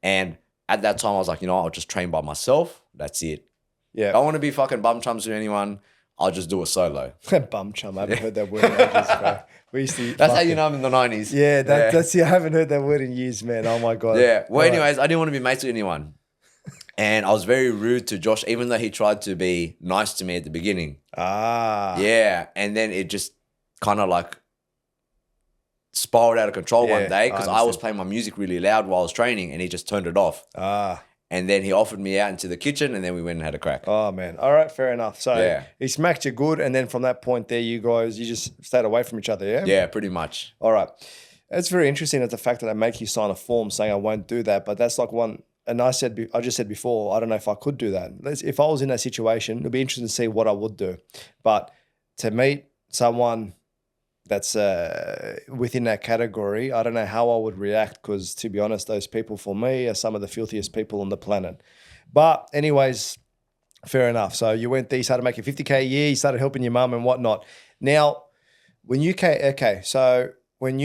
And at that time, I was like, you know, I'll just train by myself. That's it. Yeah. I don't want to be fucking bum chums with anyone. I'll just do it solo. Bum chum. I haven't heard that word in ages, bro. We used to that's how you know I'm in the 90s. Yeah, that's I haven't heard that word in years, man. Oh my God. Yeah. Well, anyways, I didn't want to be mates with anyone. And I was very rude to Josh, even though he tried to be nice to me at the beginning. Yeah. And then it just kind of like spiraled out of control one day because I was playing my music really loud while I was training and he just turned it off. And then he offered me out into the kitchen and then we went and had a crack. Oh, man. All right, fair enough. So he smacked you good and then from that point there, you just stayed away from each other, yeah? Yeah, pretty much. All right. It's very interesting that the fact that they make you sign a form saying I won't do that, but that's like one, and I just said before, I don't know if I could do that. If I was in that situation, it'd be interesting to see what I would do. But to meet someone that's within that category, I don't know how I would react because, to be honest, those people for me are some of the filthiest people on the planet. But anyways, fair enough. So you went there, you started making 50K a year, you started helping your mum and whatnot. Now, when you came, so when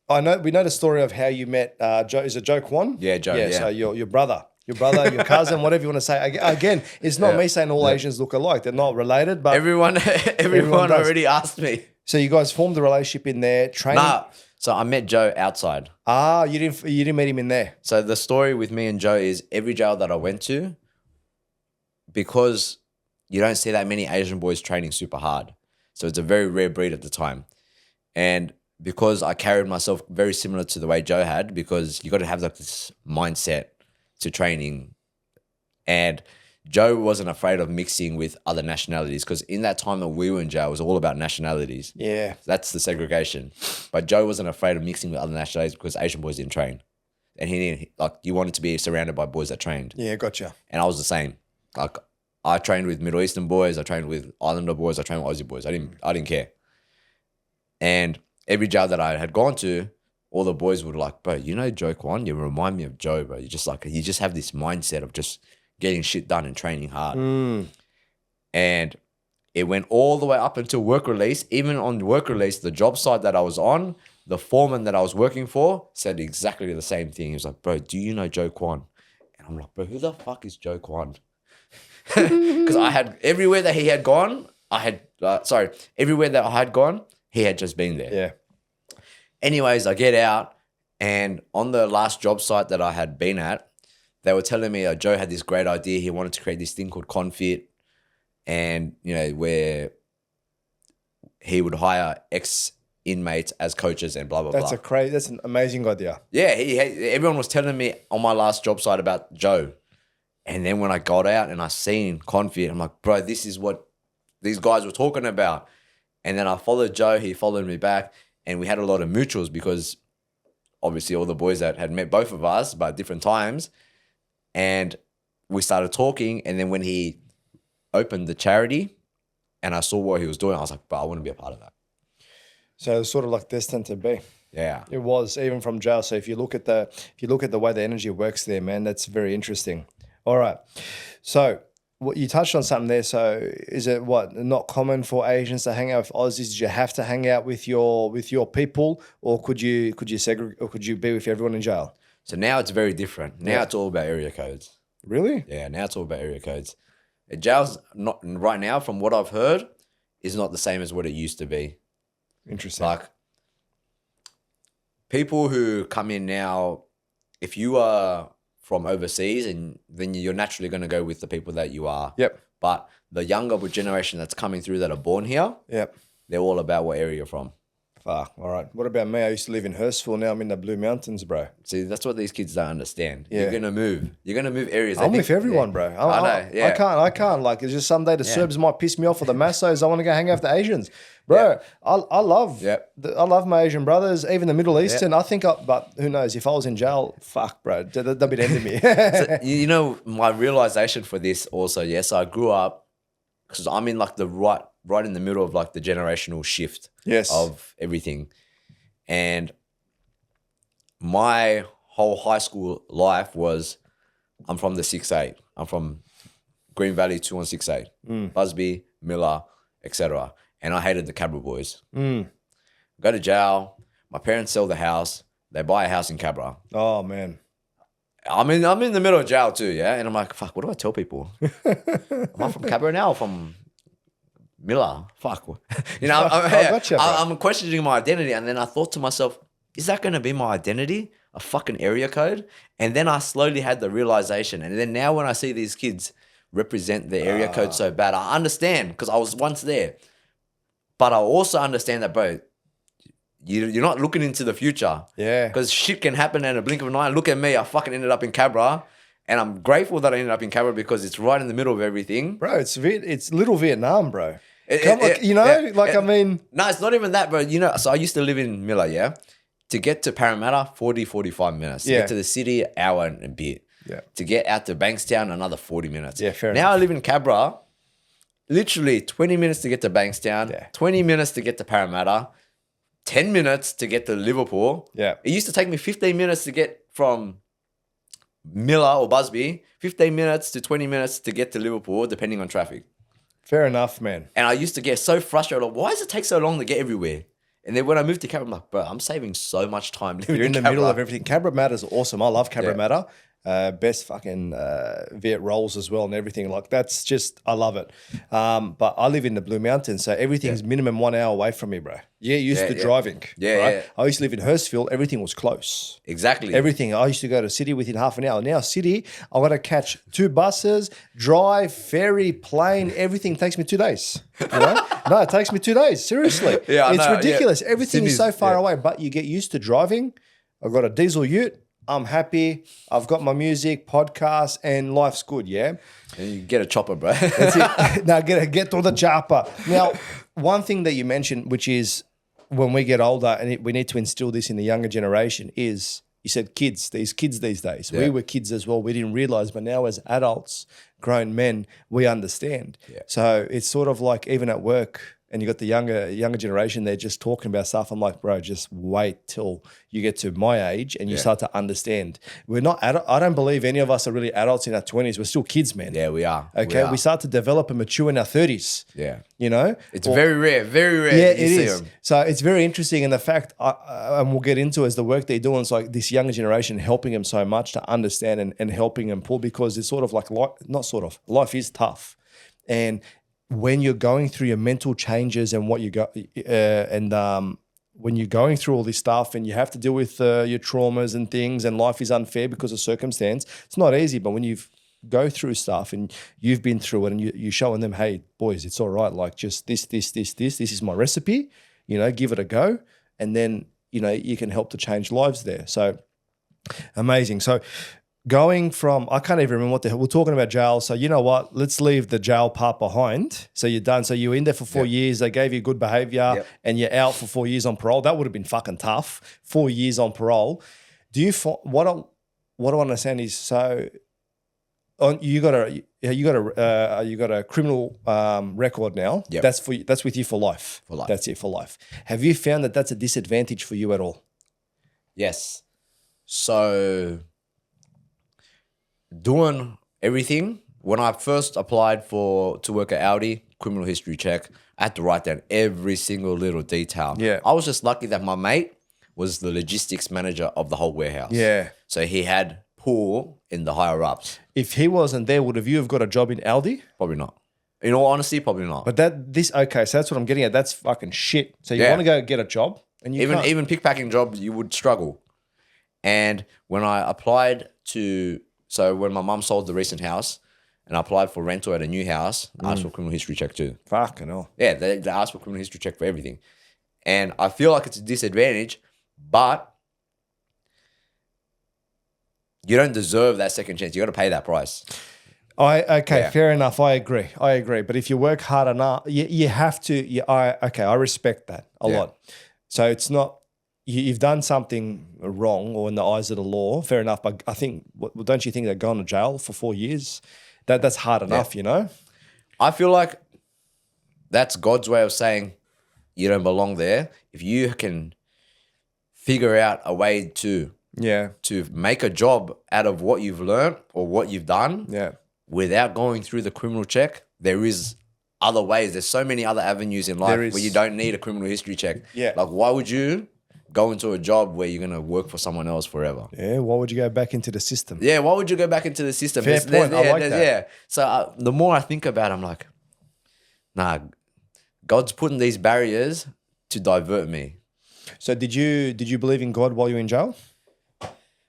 I know we know the story of how you met Joe. Is it Joe Kwon? Yeah, Joe. Yeah. So your brother, your cousin, whatever you want to say. Again, it's not me saying all Asians look alike. They're not related, but everyone already asked me. So you guys formed a relationship in there, training. Nah. So I met Joe outside. You didn't meet him in there. So the story with me and Joe is every jail that I went to, because you don't see that many Asian boys training super hard. So it's a very rare breed at the time. And because I carried myself very similar to the way Joe had, because you got to have like this mindset to training. And Joe wasn't afraid of mixing with other nationalities because in that time that we were in jail, it was all about nationalities. Yeah. That's the segregation. But Joe wasn't afraid of mixing with other nationalities because Asian boys didn't train. And he didn't, like, you wanted to be surrounded by boys that trained. Yeah, gotcha. And I was the same. Like, I trained with Middle Eastern boys, I trained with Islander boys, I trained with Aussie boys. I didn't care. And every jail that I had gone to, all the boys would like, bro, you know Joe Kwon? You remind me of Joe, bro. You just have this mindset of just getting shit done and training hard. And it went all the way up until work release. Even on work release, the job site that I was on, the foreman that I was working for said exactly the same thing. He was like, bro, do you know Joe Kwon? And I'm like, bro, who the fuck is Joe Kwon? Because I had, everywhere that he had gone, everywhere that I had gone, he had just been there. Yeah. Anyways, I get out, and on the last job site that I had been at, they were telling me Joe had this great idea. He wanted to create this thing called ConFit, and where he would hire ex-inmates as coaches and blah blah blah. That's an amazing idea. Yeah, everyone was telling me on my last job site about Joe, and then when I got out and I seen ConFit, I'm like, bro, this is what these guys were talking about. And then I followed Joe, he followed me back, and we had a lot of mutuals because obviously all the boys that had met both of us but at different times, and we started talking. And then when he opened the charity and I saw what he was doing, I was like, bro, I want to be a part of that. So it was sort of like destined to be. Yeah. It was, even from jail. So if you look at the way the energy works there, man, that's very interesting. All right. So you touched on something there. So is it not common for Asians to hang out with Aussies? Did you have to hang out with your people, or could you segregate, or could you be with everyone in jail? So now it's very different. Now it's all about area codes. Really? Yeah, now it's all about area codes. Jail's not right now, from what I've heard, is not the same as what it used to be. Interesting. Like, people who come in now, if you are from overseas, and then you're naturally going to go with the people that you are. Yep. But the younger generation that's coming through that are born here, Yep. they're all about what area you're from. Fuck. All right. What about me? I used to live in Hurstville. Now I'm in the Blue Mountains, bro. See, that's what these kids don't understand. Yeah. You're going to move. You're going to move areas. I'm with everyone, bro. I know. Yeah. I can't. Like, it's just someday the Serbs might piss me off, or the Massos. I want to go hang out with the Asians, bro. I love. Yep. I love my Asian brothers, even the Middle Eastern. I think, but who knows? If I was in jail, fuck, bro, they'd be the end of me. So, you know, my realization for this also, yes, I grew up because I'm in like the right in the middle of like the generational shift of everything. And my whole high school life was, I'm from the 6'8". I'm from Green Valley 2168, Busby, Miller, etc. And I hated the Cabra boys. Go to jail. My parents sell the house. They buy a house in Cabra. Oh man. I'm in the middle of jail too, yeah? And I'm like, fuck, what do I tell people? Am I from Cabra now or from Miller? Fuck. You know, I'm questioning my identity. And then I thought to myself, is that going to be my identity? A fucking area code? And then I slowly had the realization. And then now when I see these kids represent the area code so bad, I understand because I was once there. But I also understand that, bro, you're not looking into the future. Yeah. Because shit can happen in a blink of an eye. Look at me. I fucking ended up in Cabra. And I'm grateful that I ended up in Cabra because it's right in the middle of everything. Bro, it's little Vietnam, bro. No, it's not even that, bro. You know, so I used to live in Miller, yeah? To get to Parramatta, 40, 45 minutes. To get to the city, hour and a bit. Yeah. To get out to Bankstown, another 40 minutes. Yeah, fair enough. Now I live in Cabra, literally 20 minutes to get to Bankstown, 20 minutes to get to Parramatta, 10 minutes to get to Liverpool. Yeah. It used to take me 15 minutes to get from Miller or Busby, 15 minutes to 20 minutes to get to Liverpool, depending on traffic. Fair enough, man. And I used to get so frustrated. Like, why does it take so long to get everywhere? And then when I moved to Cabra, I'm like, bro, I'm saving so much time living You're in the Cabra. middle of everything. Cabra Matta's awesome. I love Cabra Matta. Best fucking Viet rolls as well and everything. Like, that's just, I love it. But I live in the Blue Mountains, so everything's minimum 1 hour away from me, bro. Yeah, used to driving. Yeah, right? yeah. I used to live in Hurstville. Everything was close. Exactly. Everything. I used to go to city within half an hour. Now city, I got to catch 2 buses, drive, ferry, plane. Everything takes me 2 days. You know? No, it takes me 2 days. Seriously. Yeah, it's ridiculous. Yeah. Everything is so far away, but you get used to driving. I've got a diesel ute. I'm happy. I've got my music, podcast, and life's good, yeah? And you get a chopper, bro. That's it. Now get to the chopper. Now, one thing that you mentioned, which is when we get older, and we need to instill this in the younger generation, is you said kids these days. Yeah. We were kids as well. We didn't realize, but now as adults, grown men, we understand. Yeah. So it's sort of like even at work, and you got the younger generation, they're just talking about stuff. I'm like, bro, just wait till you get to my age and you start to understand. We're not I don't believe any of us are really adults in our 20s. We're still kids, man. Yeah, we are. Okay, we start to develop and mature in our 30s. Yeah. You know? It's very rare. Yeah, it is. So it's very interesting. And the fact, and we'll get into is the work they're doing, it's like this younger generation helping them so much to understand and helping them pull, because it's sort of like, life is tough. And when you're going through your mental changes and what you got, when you're going through all this stuff and you have to deal with your traumas and things, and life is unfair because of circumstance, it's not easy. But when you go through stuff and you've been through it and you're showing them, hey, boys, it's all right. Like just this is my recipe, you know, give it a go. And then, you know, you can help to change lives there. So amazing. So going from, I can't even remember what the hell, we're talking about jail. So you know what, let's leave the jail part behind. So you're done. So you're in there for 4 years. They gave you good behavior and you're out for 4 years on parole. That would have been fucking tough. 4 years on parole. Do you, what I understand is, so you got a criminal record now. Yep. That's with you for life. For life. That's it, for life. Have you found that that's a disadvantage for you at all? Yes. So doing everything, when I first applied to work at Audi, criminal history check, I had to write down every single little detail. Yeah. I was just lucky that my mate was the logistics manager of the whole warehouse. Yeah. So he had pull in the higher ups. If he wasn't there, would have you have got a job in Aldi? Probably not. In all honesty, probably not. But okay, so that's what I'm getting at. That's fucking shit. So you want to go get a job and you can't. Even pickpacking jobs, you would struggle. And when I applied so when my mum sold the recent house and I applied for rental at a new house, I asked for a criminal history check too. Fucking hell. Yeah, they asked for a criminal history check for everything. And I feel like it's a disadvantage, but you don't deserve that second chance. You got to pay that price. Fair enough. I agree. But if you work hard enough, you have to. I respect that a lot. So it's not you've done something wrong or in the eyes of the law. Fair enough. But I think, don't you think they're going to jail for 4 years? That's hard enough, you know. I feel like that's God's way of saying you don't belong there. If you can figure out a way to make a job out of what you've learned or what you've done, without going through the criminal check, there is other ways. There's so many other avenues in life where you don't need a criminal history check. Yeah. Like, why would you go into a job where you're going to work for someone else forever? Yeah, why would you go back into the system? Yeah, why would you go back into the system? Fair point. I like that. Yeah. So the more I think about it, I'm like, nah, God's putting these barriers to divert me. So did you believe in God while you were in jail?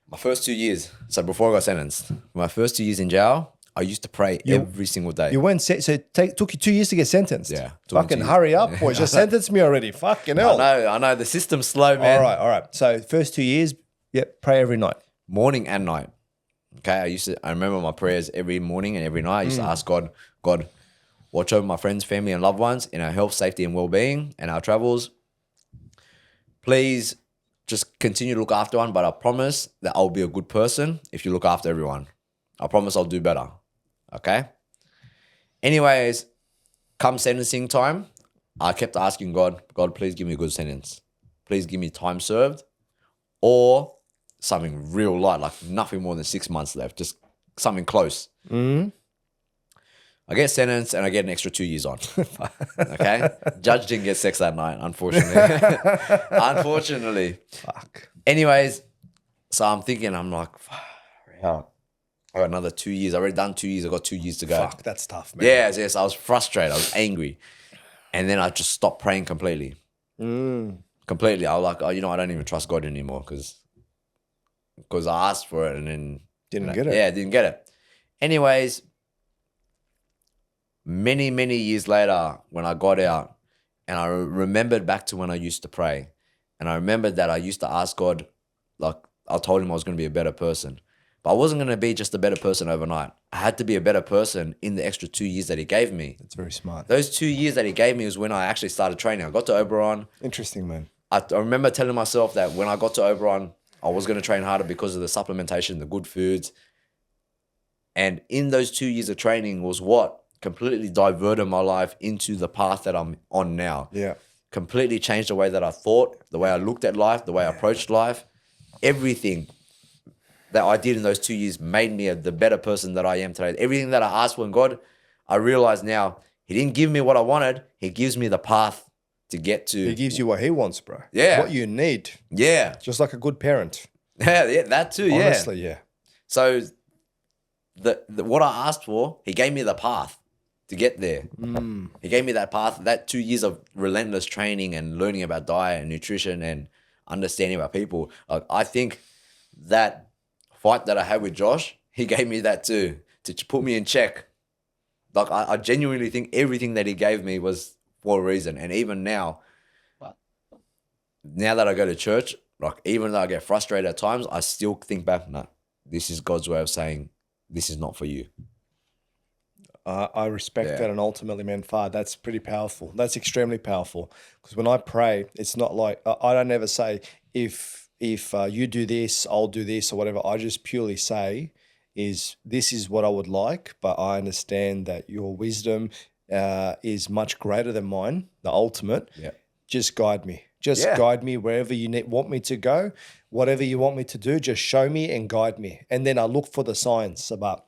My first 2 years. So before I got sentenced, my first 2 years in jail, I used to pray every single day. You weren't so it took you 2 years to get sentenced. Yeah. Fucking hurry up, boys. Just sentence me already. Fucking hell. I know. The system's slow, man. All right. So first 2 years, pray every night. Morning and night. Okay. I remember my prayers every morning and every night. I used to ask God, watch over my friends, family, and loved ones in our health, safety, and well-being and our travels. Please just continue to look after one, but I promise that I'll be a good person if you look after everyone. I promise I'll do better. Okay? Anyways, come sentencing time, I kept asking God, please give me a good sentence. Please give me time served or something real light, like nothing more than 6 months left, just something close. Mm-hmm. I get sentenced and I get an extra 2 years on. Okay? Judge didn't get sex that night, unfortunately. Unfortunately. Fuck. Anyways, so I'm thinking, I'm like, I got another 2 years. I already done 2 years. I got 2 years to go. Fuck, that's tough, man. Yes. I was frustrated. I was angry. And then I just stopped praying completely. Completely. I was like, I don't even trust God anymore because I asked for it and then... Didn't get it. Yeah, didn't get it. Anyways, many, many years later when I got out and I remembered back to when I used to pray and I remembered that I used to ask God, like I told him I was going to be a better person. But I wasn't going to be just a better person overnight. I had to be a better person in the extra 2 years that he gave me. That's very smart. Those 2 years that he gave me was when I actually started training. I got to Oberon. Interesting, man. I remember telling myself that when I got to Oberon, I was going to train harder because of the supplementation, the good foods. And in those 2 years of training was what completely diverted my life into the path that I'm on now. Yeah. Completely changed the way that I thought, the way I looked at life, the way I approached life. Everything that I did in those 2 years made me the better person that I am today. Everything that I asked for in God, I realize now he didn't give me what I wanted. He gives me the path to get to. He gives you what he wants, bro. Yeah. What you need. Yeah. Just like a good parent. Yeah, that too, yeah. Honestly, yeah. So the what I asked for, he gave me the path to get there. He gave me that path, that 2 years of relentless training and learning about diet and nutrition and understanding about people. Like, I think that fight that I had with Josh, he gave me that too, to put me in check. Like, I genuinely think everything that he gave me was for a reason. And even now, now that I go to church, like, even though I get frustrated at times, I still think back, nah, this is God's way of saying, this is not for you. I respect that, and ultimately, man, that's pretty powerful. That's extremely powerful. Because when I pray, it's not like, I don't ever say, if you do this, I'll do this or whatever. I just purely say this is what I would like, but I understand that your wisdom is much greater than mine, the ultimate. Yeah. Just guide me. Guide me wherever you want me to go. Whatever you want me to do, just show me and guide me. And then I look for the signs. But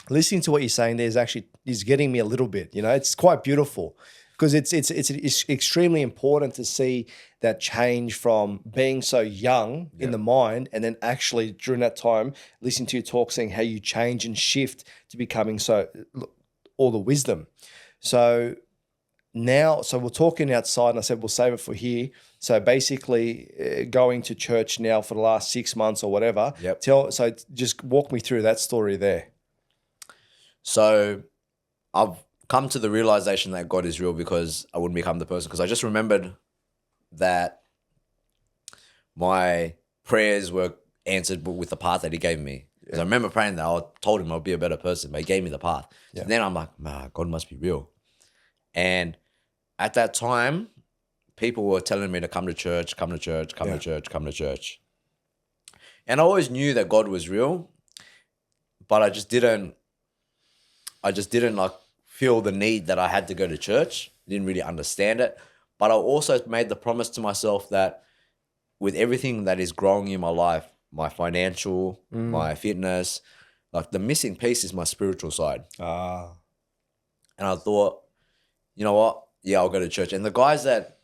listening to what you're saying there is getting me a little bit. It's quite beautiful. Because it's extremely important to see that change from being so young in the mind and then actually during that time listening to you talk, seeing how you change and shift to becoming all the wisdom. So now, so we're talking outside, and I said we'll save it for here. So basically, going to church now for the last 6 months or whatever. Yep. So just walk me through that story there. So I've come to the realization that God is real because I wouldn't become the person. Because I just remembered that my prayers were answered with the path that He gave me. Because I remember praying that I told Him I'll be a better person, but He gave me the path. So then I'm like, nah, God must be real. And at that time, people were telling me to come to church, come to church, come to church, come to church. And I always knew that God was real, but I just didn't like feel the need that I had to go to church. Didn't really understand it. But I also made the promise to myself that with everything that is growing in my life, my financial, my fitness, like the missing piece is my spiritual side. And I thought, you know what? Yeah, I'll go to church. And the guys that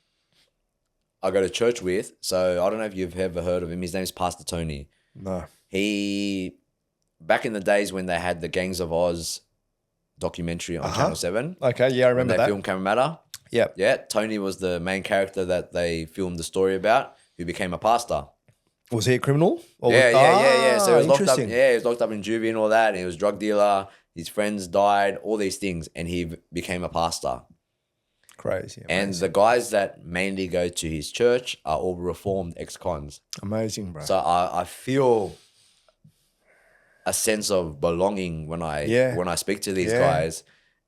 I go to church with, so I don't know if you've ever heard of him. His name is Pastor Tony. No. He, back in the days when they had the Gangs of Oz documentary on Channel 7. Okay, yeah, I remember that. They filmed Caramata. Yep. Yeah, Tony was the main character that they filmed the story about, who became a pastor. Was he a criminal? Or Yeah. So he was locked up. interesting. Yeah, he was locked up in juvie and all that. And he was a drug dealer. His friends died, all these things, and he became a pastor. Crazy. And the guys that mainly go to his church are all reformed ex-cons. Amazing, bro. So I feel a sense of belonging when I speak to these guys,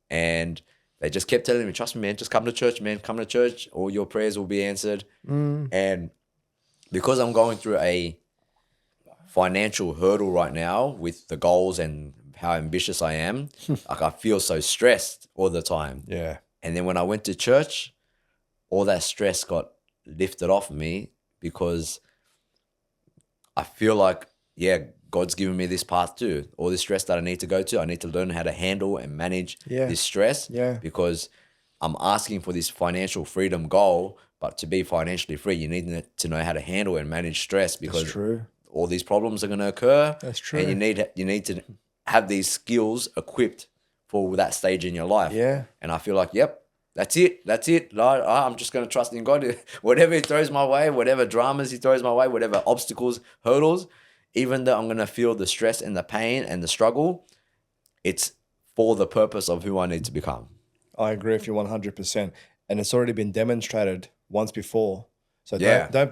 and they just kept telling me, trust me, man, just come to church, man, come to church. All your prayers will be answered. And because I'm going through a financial hurdle right now with the goals and how ambitious I am, like I feel so stressed all the time. Yeah. And then when I went to church, all that stress got lifted off of me because I feel like, yeah, God's given me this path too. All this stress that I need to go to, I need to learn how to handle and manage this stress because I'm asking for this financial freedom goal, but to be financially free, you need to know how to handle and manage stress because all these problems are going to occur. That's true. And you need to have these skills equipped for that stage in your life. Yeah. And I feel like, yep, that's it. I'm just going to trust in God. Whatever He throws my way, whatever dramas He throws my way, whatever obstacles, hurdles, even though I'm going to feel the stress and the pain and the struggle, it's for the purpose of who I need to become. I agree with you 100%. And it's already been demonstrated once before. So don't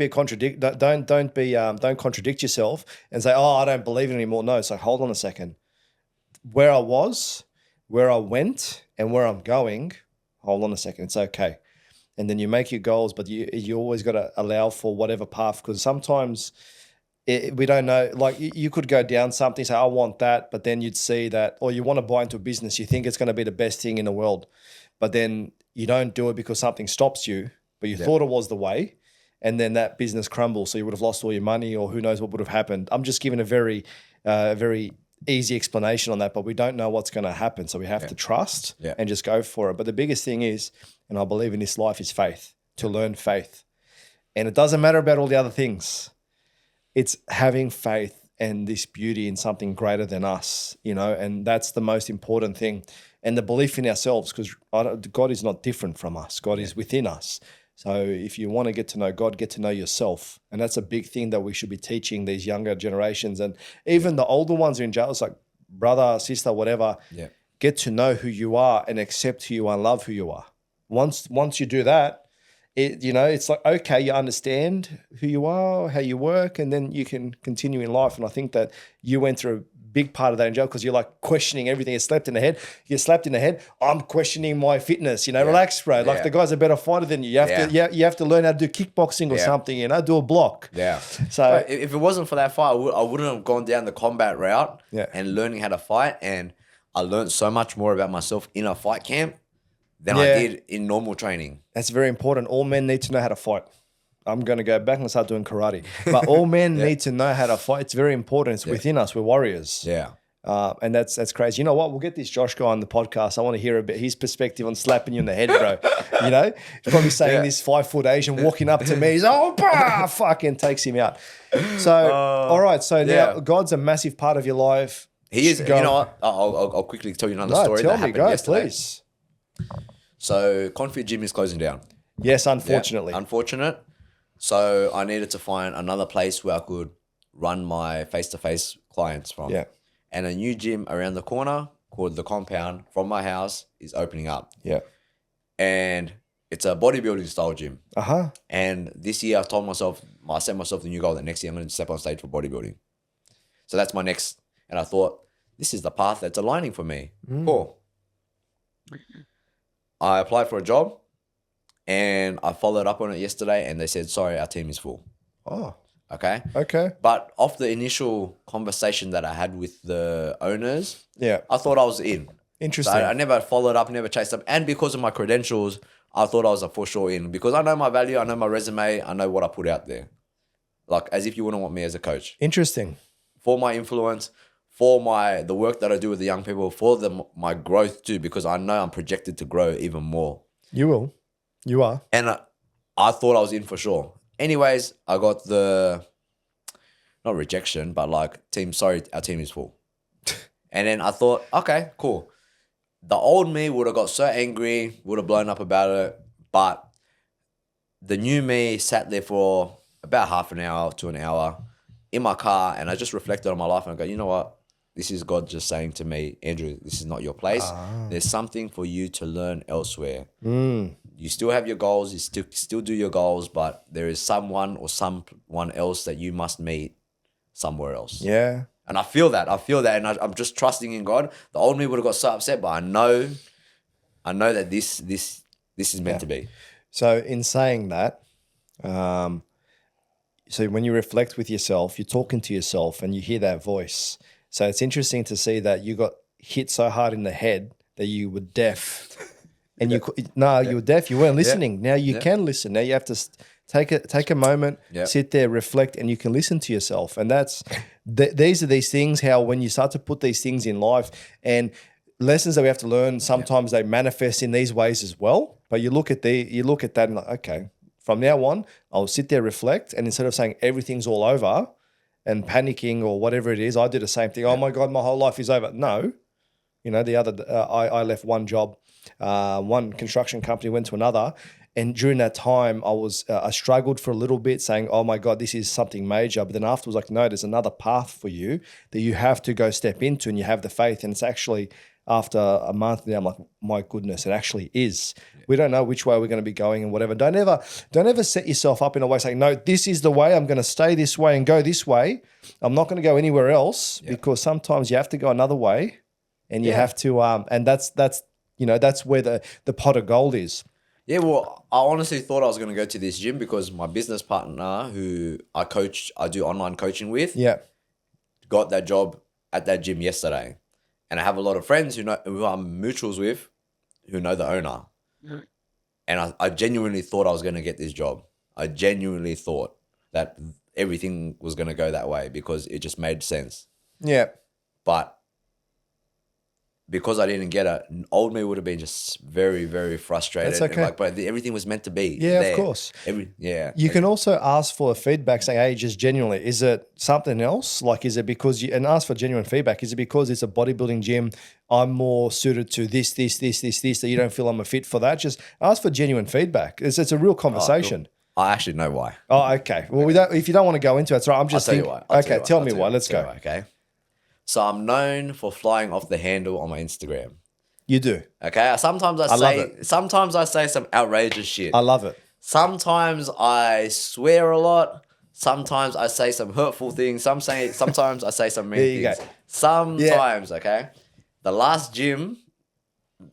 contradict yourself and say, oh, I don't believe it anymore. No, so hold on a second. Where I was, where I went, and where I'm going, hold on a second. It's okay. And then you make your goals, but you always got to allow for whatever path, because sometimes we don't know. Like you could go down something, say, I want that, but then you'd see that, or you want to buy into a business, you think it's going to be the best thing in the world, but then you don't do it because something stops you, but you thought it was the way, and then that business crumbles, so you would have lost all your money, or who knows what would have happened. I'm just giving a very easy explanation on that, but we don't know what's going to happen. So we have to trust and just go for it. But the biggest thing is, and I believe in this life, is faith, to learn faith. And it doesn't matter about all the other things. It's having faith and this beauty in something greater than us, and that's the most important thing. And the belief in ourselves, because God is not different from us. God is within us. So if you want to get to know God, get to know yourself. And that's a big thing that we should be teaching these younger generations. And even the older ones are in jail, it's like brother, sister, whatever, get to know who you are and accept who you are and love who you are. Once you do that, it's like, okay, you understand who you are, how you work, and then you can continue in life. And I think that you went through a big part of that in jail because you're like questioning everything. You're slapped in the head. I'm questioning my fitness. Relax, bro. Like the guy's a better fighter than you. You have to learn how to do kickboxing or something. Do a block. Yeah. So but if it wasn't for that fight, I wouldn't have gone down the combat route and learning how to fight. And I learned so much more about myself in a fight camp than I did in normal training. That's very important. All men need to know how to fight. I'm going to go back and start doing karate. But all men need to know how to fight. It's very important. It's within us. We're warriors. Yeah. And that's crazy. You know what? We'll get this Josh guy on the podcast. I want to hear a bit his perspective on slapping you in the head, bro. He's probably saying this 5-foot Asian walking up to me. He's fucking takes him out. So, all right. So now God's a massive part of your life. He is. You know what? I'll quickly tell you another story that happened yesterday. Please. So ConFit gym is closing down. Yes, unfortunately. Yeah, unfortunate. So I needed to find another place where I could run my face-to-face clients from. Yeah. And a new gym around the corner called The Compound from my house is opening up. Yeah. And it's a bodybuilding style gym. Uh-huh. And this year I set myself the new goal that next year I'm going to step on stage for bodybuilding. So that's my next. And I thought, this is the path that's aligning for me. Cool. I applied for a job and I followed up on it yesterday and they said, sorry, our team is full. Oh. Okay. Okay. But off the initial conversation that I had with the owners, Yeah. I thought I was in. Interesting. So I never followed up, never chased up. And because of my credentials, I thought I was a for sure in because I know my value, I know my resume, I know what I put out there. Like as if you wouldn't want me as a coach. Interesting. For my influence, for the work that I do with the young people, for my growth too, because I know I'm projected to grow even more. You will. You are. And I thought I was in for sure. Anyways, I got not rejection, but like sorry, our team is full. And then I thought, okay, cool. The old me would have got so angry, would have blown up about it, but the new me sat there for about half an hour to an hour in my car and I just reflected on my life and I go, you know what? This is God just saying to me, Andrew, this is not your place. There's something for you to learn elsewhere. You still have your goals, you still do your goals, but there is someone else that you must meet somewhere else. Yeah. And I feel that, and I'm just trusting in God. The old me would have got so upset, but I know that this is meant to be. So in saying that, so when you reflect with yourself, you're talking to yourself and you hear that voice. So it's interesting to see that you got hit so hard in the head that you were deaf. And you were deaf, you weren't listening. Now you can listen. Now you have to take a moment, sit there, reflect, and you can listen to yourself. And these are these things, how when you start to put these things in life and lessons that we have to learn, sometimes they manifest in these ways as well. But you look at that and like, okay, from now on, I'll sit there, reflect, and instead of saying everything's all over and panicking or whatever it is, I do the same thing. Oh my God, my whole life is over. No, I left one job, one construction company, went to another. And during that time, I struggled for a little bit saying, oh my God, this is something major. But then afterwards, like, no, there's another path for you that you have to go step into and you have the faith. And it's actually after a month now, I'm like, my goodness, it actually is. Yeah. We don't know which way we're going to be going and whatever. Don't ever set yourself up in a way saying, no, this is the way. I'm going to stay this way and go this way. I'm not going to go anywhere else because sometimes you have to go another way and you have to, and that's where the pot of gold is. Yeah, well, I honestly thought I was going to go to this gym because my business partner who I do online coaching with, got that job at that gym yesterday. And I have a lot of friends who I'm mutuals with who know the owner. Mm. And I genuinely thought I was going to get this job. I genuinely thought that everything was going to go that way because it just made sense. Yeah. But because I didn't get it, old me would have been just very, very frustrated. That's okay. But everything was meant to be. Yeah, there. Of course. You can also ask for feedback saying, hey, just genuinely, is it something else? Like, is it because and ask for genuine feedback. Is it because it's a bodybuilding gym? I'm more suited to this, that you don't feel I'm a fit for that? Just ask for genuine feedback. It's a real conversation. I actually know why. Oh, okay. Well, if you don't want to go into it, it's right. I'm just thinking. Okay, tell me why. Let's go. Okay. So I'm known for flying off the handle on my Instagram. You do. Okay. Sometimes I say some outrageous shit. I love it. Sometimes I swear a lot. Sometimes I say some hurtful things. Sometimes I say some mean things. Go. Sometimes, okay. The last gym,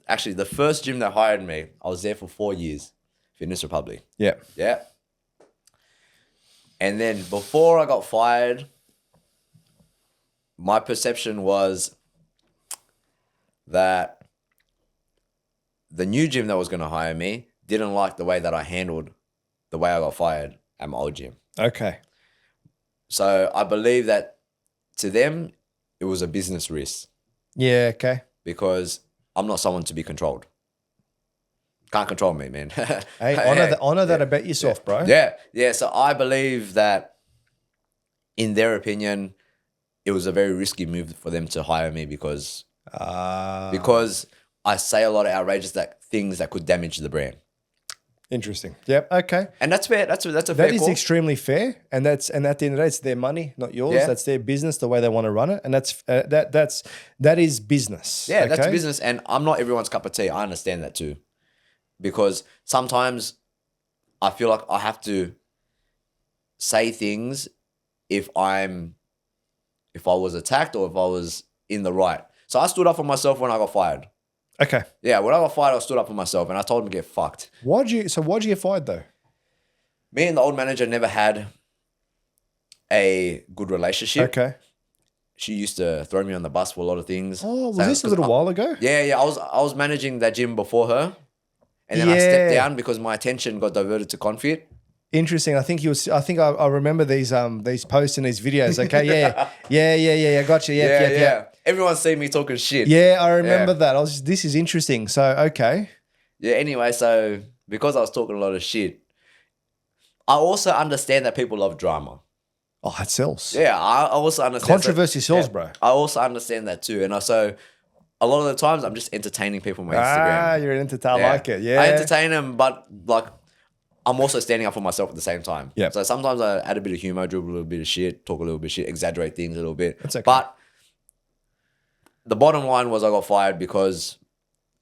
actually the first gym that hired me, I was there for 4 years. Fitness Republic. Yeah. Yeah. And then before I got fired, my perception was that the new gym that was going to hire me didn't like the way that I handled the way I got fired at my old gym. Okay. So I believe that to them, it was a business risk. Yeah, okay. Because I'm not someone to be controlled. Can't control me, man. Hey, honor that about yourself, bro. Yeah. So I believe that in their opinion, it was a very risky move for them to hire me because I say a lot of outrageous things that could damage the brand. Interesting. Yep. Okay. And that's fair. That's a fair That is call. extremely fair, and at the end of the day, it's their money, not yours. Yeah. That's their business, the way they want to run it, and that is business. Yeah, that's okay? business, and I'm not everyone's cup of tea. I understand that too, because sometimes I feel like I have to say things if I was attacked or if I was in the right. So I stood up for myself when I got fired. Okay. Yeah, when I got fired, I stood up for myself and I told him to get fucked. Why'd you get fired though? Me and the old manager never had a good relationship. Okay. She used to throw me on the bus for a lot of things. Oh, was this a little while ago? Yeah. I was managing that gym before her, and then I stepped down because my attention got diverted to ConFit. Interesting. I think I remember these posts and these videos. Okay. Yeah. Gotcha. Yeah. Everyone's seen me talking shit. Yeah, I remember that. This is interesting. So okay. Yeah. Anyway, so because I was talking a lot of shit, I also understand that people love drama. Oh, it sells. Yeah, I also understand. Controversy sells, bro. I also understand that too. And so a lot of the times I'm just entertaining people on my Instagram. Ah, you're an entertainer. I like it. Yeah. I entertain them, but like I'm also standing up for myself at the same time. Yeah. So sometimes I add a bit of humor, do a little bit of shit, talk a little bit of shit, exaggerate things a little bit. That's okay. But the bottom line was I got fired because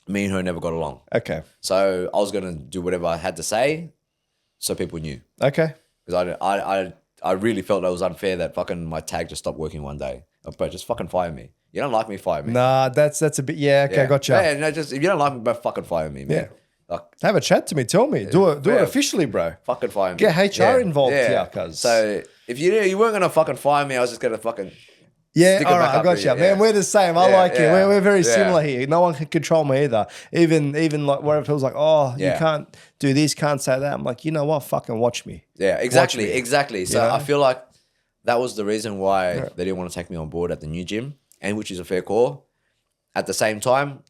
me and her never got along. Okay. So I was going to do whatever I had to say so people knew. Okay. Because I really felt that was unfair that fucking my tag just stopped working one day. But just fucking fire me. You don't like me, fire me. Nah, that's a bit. Yeah. Okay. Gotcha. Yeah, no, just if you don't like me, bro, fucking fire me, man. Yeah. Like, Have a chat to me. Tell me. Do it officially, bro. fucking fire me. Get HR involved here, cuz. So if you weren't gonna fucking fire me, I was just gonna fucking Yeah, stick it all back right, I up got here, you, man. We're the same. I like it. yeah, We're very yeah. similar here. No one can control me either. Even like where it feels like, oh, you Yeah. can't do this, can't say that. I'm like, you know what? Fucking watch me. Yeah, exactly. So You know? I feel like that was the reason why they didn't want to take me on board at the new gym, and which is a fair call. At the same time,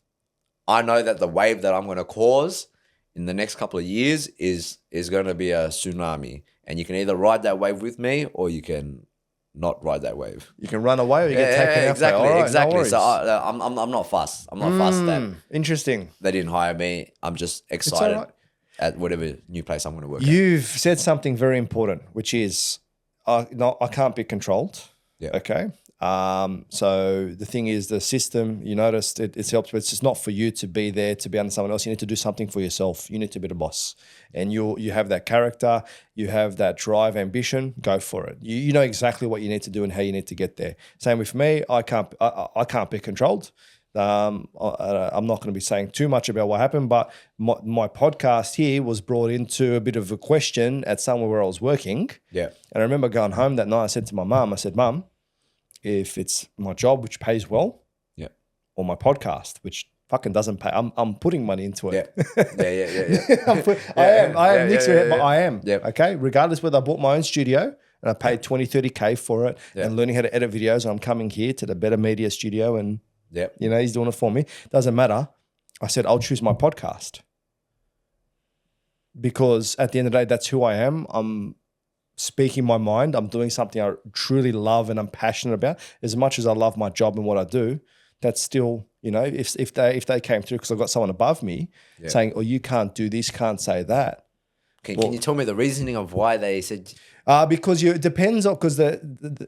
I know that the wave that I'm gonna cause in the next couple of years is going to be a tsunami, and you can either ride that wave with me or you can not ride that wave. You can run away or you get taken out. Exactly, All right, exactly. No So I'm not fussed. I'm not fussed that interesting. they didn't hire me. I'm just excited at whatever new place I'm going to work at. You've said something very important, which is, I can't be controlled. Yeah. Okay. So the thing is, the system, you noticed it helps, but it's just not for you to be there to be under someone else. You need to do something for yourself. You need to be the boss, and you have that character, you have that drive, ambition. Go for it. You know exactly what you need to do and how you need to get there. Same with me. I can't be controlled. I'm not going to be saying too much about what happened, but my podcast here was brought into a bit of a question at somewhere where I was working. Yeah. And I remember going home that night. I said to my mum, I said, Mum, if it's my job, which pays well, Yeah. or my podcast, which fucking doesn't pay, I'm putting money into it. Yeah. I am mixed with it, but I am. Yeah. Okay. Regardless whether I bought my own studio and I paid 20, 30K for it and learning how to edit videos, and I'm coming here to the Better Media studio and, you know, he's doing it for me. Doesn't matter. I said, I'll choose my podcast because at the end of the day, that's who I am. I'm speaking my mind. I'm doing something I truly love and I'm passionate about. As much as I love my job and what I do, that's still, you know, if they came through because I've got someone above me saying, oh, you can't do this, can't say that. Can you tell me the reasoning of why they said? Because it depends on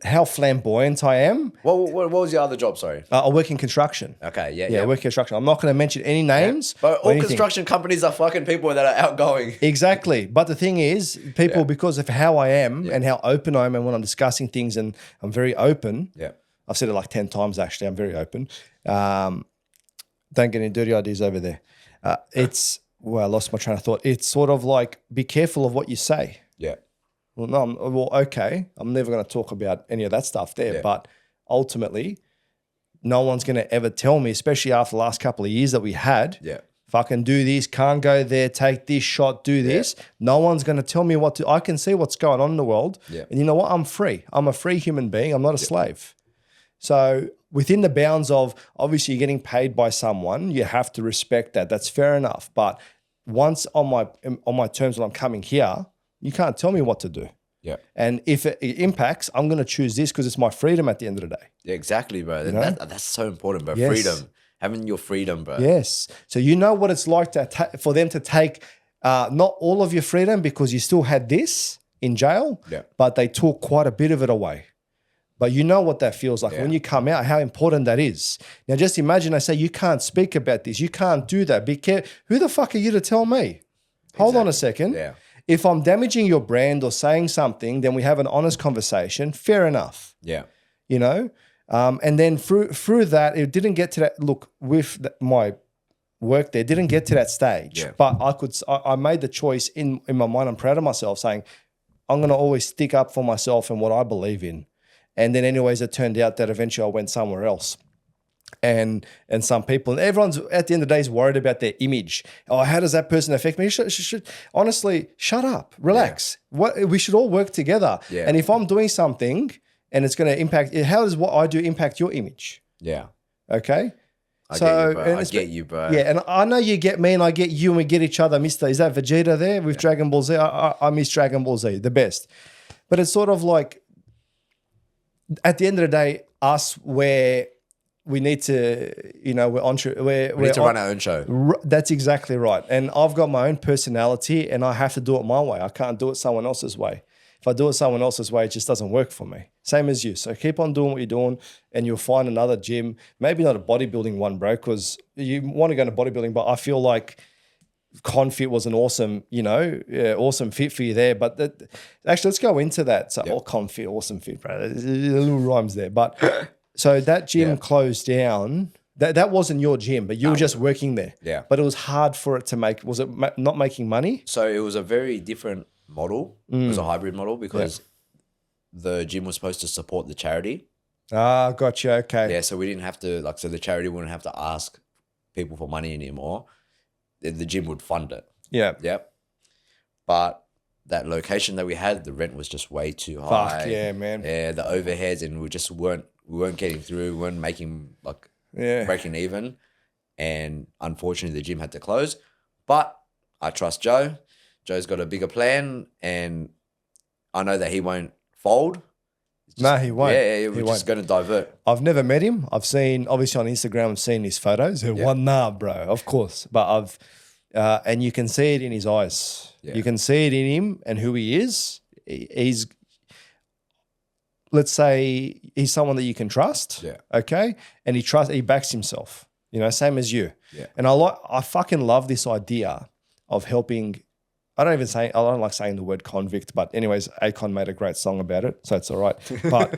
how flamboyant I am. What was your other job? Sorry. I work in construction. Okay. Yeah. I work in construction. I'm not going to mention any names. But all construction companies are fucking people that are outgoing. Exactly. But the thing is, people, because of how I am and how open I am and when I'm discussing things and I'm very open. Yeah. I've said it like 10 times actually. I'm very open. Don't get any dirty ideas over there. I lost my train of thought. It's sort of like, be careful of what you say. Yeah. Well, no, okay. I'm never going to talk about any of that stuff there. But ultimately, no one's going to ever tell me, especially after the last couple of years that we had, fucking do this, can't go there, take this shot, do this. No one's going to tell me what to. I can see what's going on in the world. Yeah. And you know what? I'm free. I'm a free human being. I'm not a slave. So within the bounds of, obviously you're getting paid by someone, you have to respect that. That's fair enough. But once on my terms when I'm coming here, you can't tell me what to do. Yeah. And if it impacts, I'm going to choose this because it's my freedom at the end of the day. Yeah, exactly, bro. You know? That's so important, bro. Yes. Freedom. having your freedom, bro. Yes. So you know what it's like for them to take not all of your freedom because you still had this in jail, but they took quite a bit of it away. But you know what that feels like when you come out, how important that is. Now, just imagine I say, you can't speak about this. You can't do that. Be careful. Who the fuck are you to tell me? Hold on a second. Yeah. If I'm damaging your brand or saying something, then we have an honest conversation. Fair enough. Yeah. You know? And then through that, it didn't get to that. Look, with my work there, didn't get to that stage. Yeah. But I made the choice in my mind. I'm proud of myself saying, I'm going to always stick up for myself and what I believe in. And then anyways, it turned out that eventually I went somewhere else. And some people, and everyone's at the end of the day is worried about their image. Oh, how does that person affect me? Honestly, shut up, relax. We should all work together. Yeah. And if I'm doing something and it's going to impact, how does what I do impact your image? Yeah. Okay. I get you, bro. Yeah, and I know you get me and I get you and we get each other, Mr. Is that Vegeta there with Dragon Ball Z? I miss Dragon Ball Z, the best. But it's sort of like, at the end of the day, us where we need to, we need to run our own show. That's exactly right. And I've got my own personality and I have to do it my way. I can't do it someone else's way. If I do it someone else's way, it just doesn't work for me. Same as you. So keep on doing what you're doing and you'll find another gym, maybe not a bodybuilding one, bro, because you want to go into bodybuilding, but I feel like ConFit was an awesome, awesome fit for you there. But actually, let's go into that. So, ConFit, awesome fit, bro. There's little rhymes there. But so that gym closed down. That wasn't your gym, but you were just working there. Yeah. But it was hard for it to make. Was it not making money? So it was a very different model. It was a hybrid model because the gym was supposed to support the charity. Ah, gotcha. Okay. Yeah. So we didn't have to so the charity wouldn't have to ask people for money anymore. The gym would fund it. Yeah. Yep. But that location that we had, the rent was just way too high. Fuck yeah, man. Yeah, the overheads, and we weren't getting through. We weren't making breaking even. And unfortunately, the gym had to close. But I trust Joe. Joe's got a bigger plan, and I know that he won't fold. No, he won't. Yeah, we're just going to divert. I've never met him. I've seen, obviously on Instagram, I've seen his photos. Bro, of course. But and you can see it in his eyes. Yeah. You can see it in him and who he is. He's, let's say, he's someone that you can trust. Yeah. Okay. And he backs himself. Same as you. Yeah. And I fucking love this idea of helping. I don't like saying the word convict, but anyways, Akon made a great song about it, so it's all right. But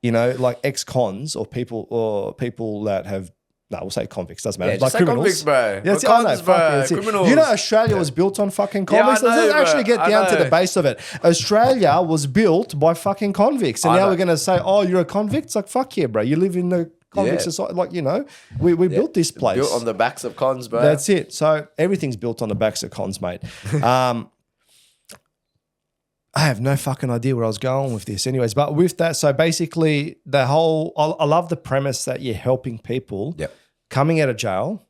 like ex-cons or people that have we'll say convicts, doesn't matter. Yeah, just like convicts, bro. Yeah, cons, bro. Criminals. Australia was built on fucking convicts. Yeah, I know, Let's actually get down to the base of it. Australia was built by fucking convicts, and now we're going to say, oh, you're a convict? It's like, fuck yeah, bro. You live in the convict society. Like, we built this place. Built on the backs of cons, bro. That's it. So everything's built on the backs of cons, mate. I have no fucking idea where I was going with this anyways. But with that, so basically I love the premise that you're helping people coming out of jail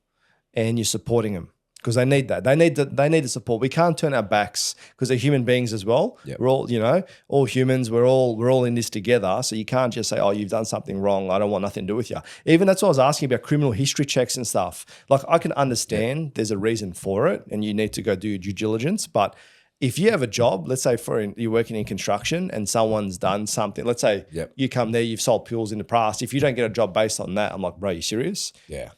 and you're supporting them because they need that. They need the support. We can't turn our backs because they're human beings as well. Yep. We're all, all humans. We're all in this together. So you can't just say, oh, you've done something wrong. I don't want nothing to do with you. Even that's what I was asking about criminal history checks and stuff. Like I can understand there's a reason for it and you need to go do your due diligence. But if you have a job, let's say you're working in construction and someone's done something, let's say you come there, you've sold pills in the past. If you don't get a job based on that, I'm like, bro, you serious? Yeah.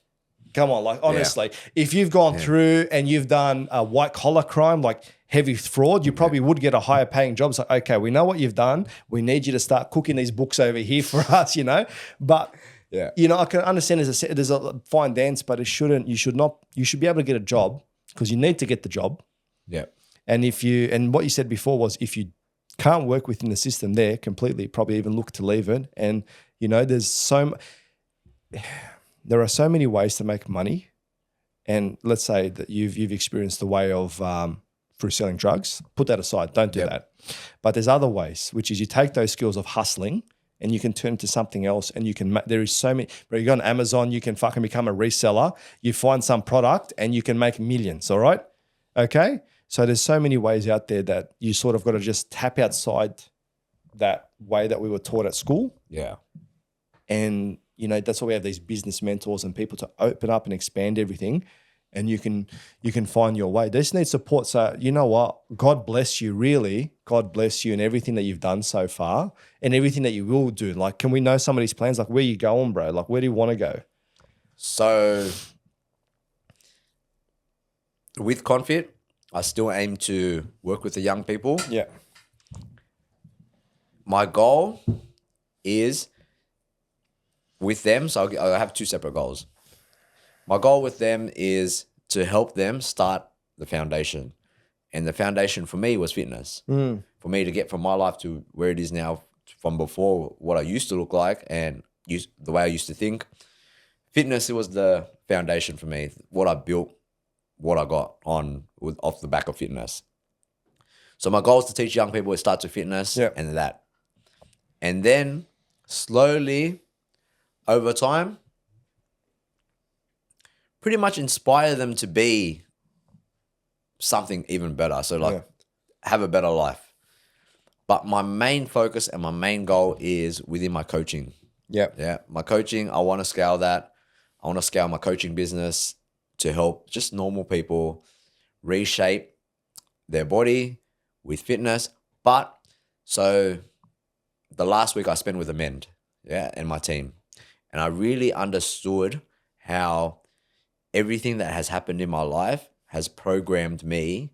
Come on, like honestly, if you've gone through and you've done a white collar crime, like heavy fraud, you probably would get a higher paying job. It's like, okay, we know what you've done. We need you to start cooking these books over here for us, But I can understand there's a fine dance, but you should be able to get a job because you need to get the job. Yeah. And what you said before was if you can't work within the system there completely, probably even look to leave it. And, there are so many ways to make money. And let's say that you've experienced the way of through selling drugs. Put that aside. Don't do that. But there's other ways, which is you take those skills of hustling and you can turn it to something else and you can there is so many. But you go on Amazon, you can fucking become a reseller. You find some product and you can make millions, all right? Okay? So there's so many ways out there that you sort of got to just tap outside that way that we were taught at school. Yeah. And you know, that's why we have these business mentors and people to open up and expand everything. And you can find your way. They just need support. So you know what? God bless you, really. God bless you in everything that you've done so far and everything that you will do. Like, can we know some of these plans? Like, where you going, bro? Like, where do you want to go? So with ConFit, I still aim to work with the young people. Yeah. My goal is with them. So I have two separate goals. My goal with them is to help them start the foundation. And the foundation for me was fitness. For me to get from my life to where it is now, from before what I used to look like and the way I used to think. Fitness, it was the foundation for me. What I built, what I got on off the back of fitness. So my goal is to teach young people to start with fitness and that. And then slowly over time, pretty much inspire them to be something even better. So like have a better life. But my main focus and my main goal is within my coaching. Yeah. My coaching, I want to scale that. I want to scale my coaching business to help just normal people reshape their body with fitness. But so the last week I spent with Amend, and my team. And I really understood how everything that has happened in my life has programmed me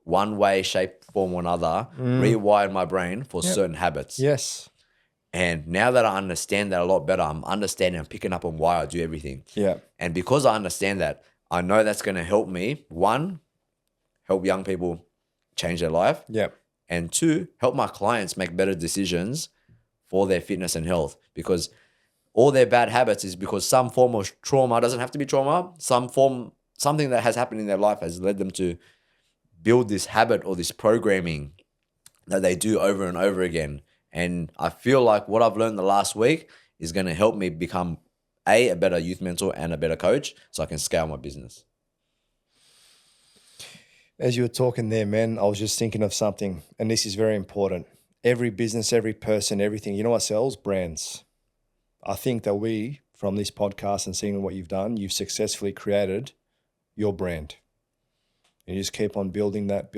one way, shape, form, or another, rewired my brain for certain habits. Yes. And now that I understand that a lot better, I'm picking up on why I do everything. Yeah. And because I understand that, I know that's going to help me, one, help young people change their life. Yeah. And two, help my clients make better decisions for their fitness and health. Because all their bad habits is because some form of trauma, doesn't have to be trauma, something that has happened in their life has led them to build this habit or this programming that they do over and over again. And I feel like what I've learned the last week is going to help me become a better youth mentor and a better coach so I can scale my business. As you were talking there, man, I was just thinking of something, and this is very important. Every business, every person, everything, you know what sells? Brands. I think that we, from this podcast and seeing what you've done, you've successfully created your brand. And you just keep on building that.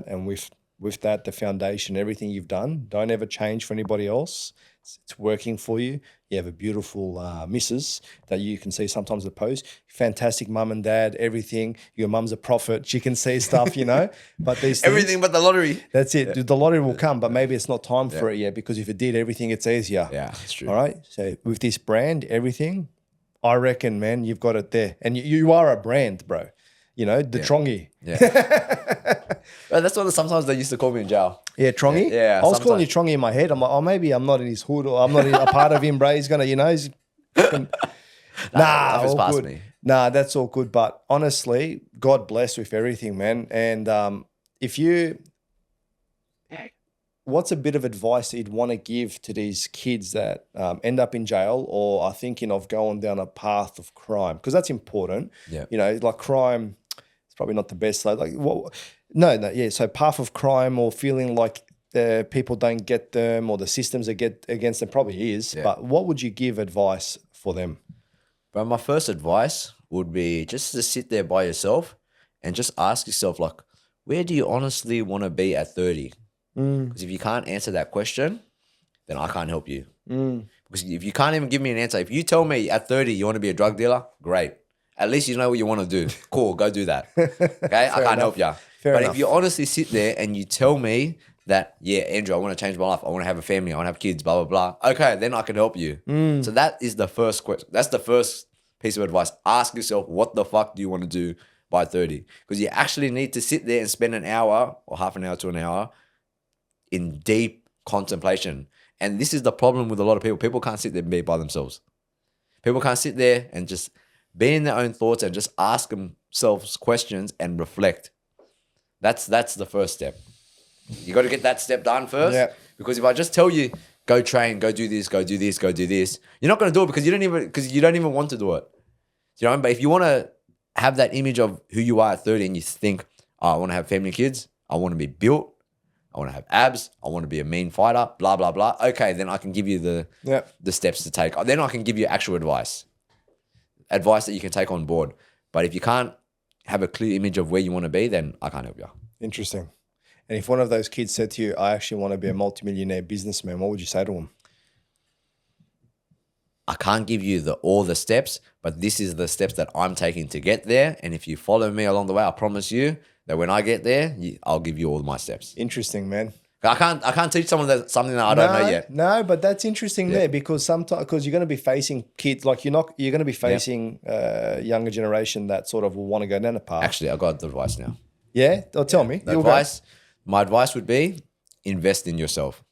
And with that, the foundation, everything you've done, don't ever change for anybody else. It's working for you. You have a beautiful missus that you can see sometimes the post. Fantastic mum and dad, everything. Your mum's a prophet. She can see stuff, you know. But these things, everything but the lottery. That's it. Yeah. The lottery will come, but maybe it's not time for it yet, because if it did, everything gets easier. Yeah, that's true. All right. So with this brand, everything, I reckon, man, you've got it there. And you are a brand, bro. You know, the Truong. Yeah. Well, that's what sometimes they used to call me in jail. Yeah, Truong. Yeah, I was calling you Truong in my head. I'm like, oh, maybe I'm not in his hood, or I'm not a part of him, bro. He's gonna, you know, he's all good. Me. Nah, that's all good. But honestly, God bless with everything, man. And what's a bit of advice that you'd want to give to these kids that end up in jail or are thinking of going down a path of crime? Because that's important. Yeah. You know, like crime, it's probably not the best. Like, So path of crime, or feeling like the people don't get them or the systems that get against them, probably is. Yeah. But what would you give advice for them? But my first advice would be just to sit there by yourself and just ask yourself, like, where do you honestly want to be at 30? Because if you can't answer that question, then I can't help you. Because if you can't even give me an answer, if you tell me at 30 you want to be a drug dealer, great. At least you know what you want to do. Cool, go do that. Okay, I can't help you. But if you honestly sit there and you tell me that, yeah, Andrew, I want to change my life. I want to have a family. I want to have kids, blah, blah, blah. Okay, then I can help you. So that is the first question. That's the first piece of advice. Ask yourself, what the fuck do you want to do by 30? Because you actually need to sit there and spend an hour or half an hour to an hour in deep contemplation. And this is the problem with a lot of people. People can't sit there and be by themselves. People can't sit there and just be in their own thoughts and just ask themselves questions and reflect. That's the first step. You got to get that step done first. Yeah. Because if I just tell you, go train, go do this, go do this, go do this, you're not going to do it because you don't even want to do it. You know, but if you want to have that image of who you are at 30 and you think, oh, I want to have family, kids, I want to be built, I want to have abs. I want to be a mean fighter, blah, blah, blah. Okay, then I can give you the steps to take. Then I can give you actual advice that you can take on board. But if you can't have a clear image of where you want to be, then I can't help you. Interesting. And if one of those kids said to you, I actually want to be a multimillionaire businessman, what would you say to them? I can't give you all the steps, but this is the steps that I'm taking to get there. And if you follow me along the way, I promise you that when I get there, I'll give you all my steps. Interesting, man. I can't teach someone something that I don't know yet. No, but that's interesting there because you're going to be facing kids you're going to be facing younger generation that sort of will want to go down the path. Actually, I got the advice now. Yeah, tell me. My advice would be invest in yourself.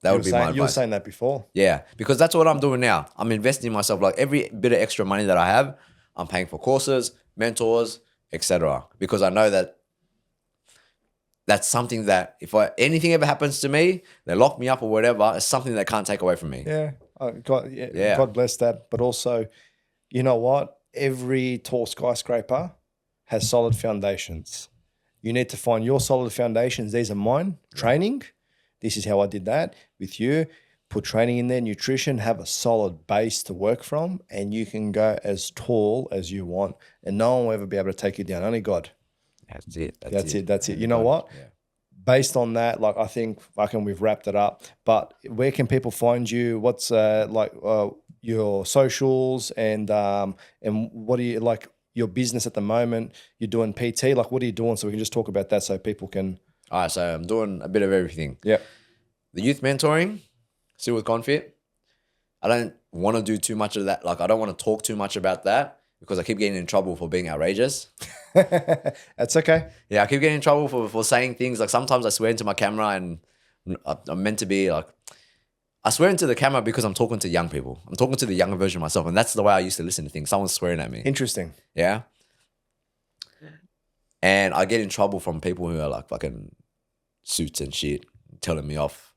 That would be my advice. You were saying that before. Yeah, because that's what I'm doing now. I'm investing in myself. Like every bit of extra money that I have, I'm paying for courses, mentors, etc. Because I know that that's something that if anything ever happens to me, they lock me up or whatever, it's something they can't take away from me. Yeah. God bless that. But also, you know what? Every tall skyscraper has solid foundations. You need to find your solid foundations. These are mine. Training. This is how I did that with you. Put training in there, nutrition, have a solid base to work from, and you can go as tall as you want. And no one will ever be able to take you down. Only God. That's it. That's it. You know what? Yeah. Based on that, like I think we've wrapped it up. But where can people find you? What's your socials and what do you like your business at the moment? You're doing PT. Like what are you doing? So we can just talk about that so people can. All right, so I'm doing a bit of everything. Yeah. The youth mentoring, still with ConFit. I don't want to do too much of that. Like I don't want to talk too much about that because I keep getting in trouble for being outrageous. That's okay. Yeah, I keep getting in trouble for saying things. Like sometimes I swear into my camera and I'm meant to be like, I swear into the camera because I'm talking to young people. I'm talking to the younger version of myself. And that's the way I used to listen to things. Someone's swearing at me. Interesting. Yeah. And I get in trouble from people who are like fucking suits and shit, telling me off.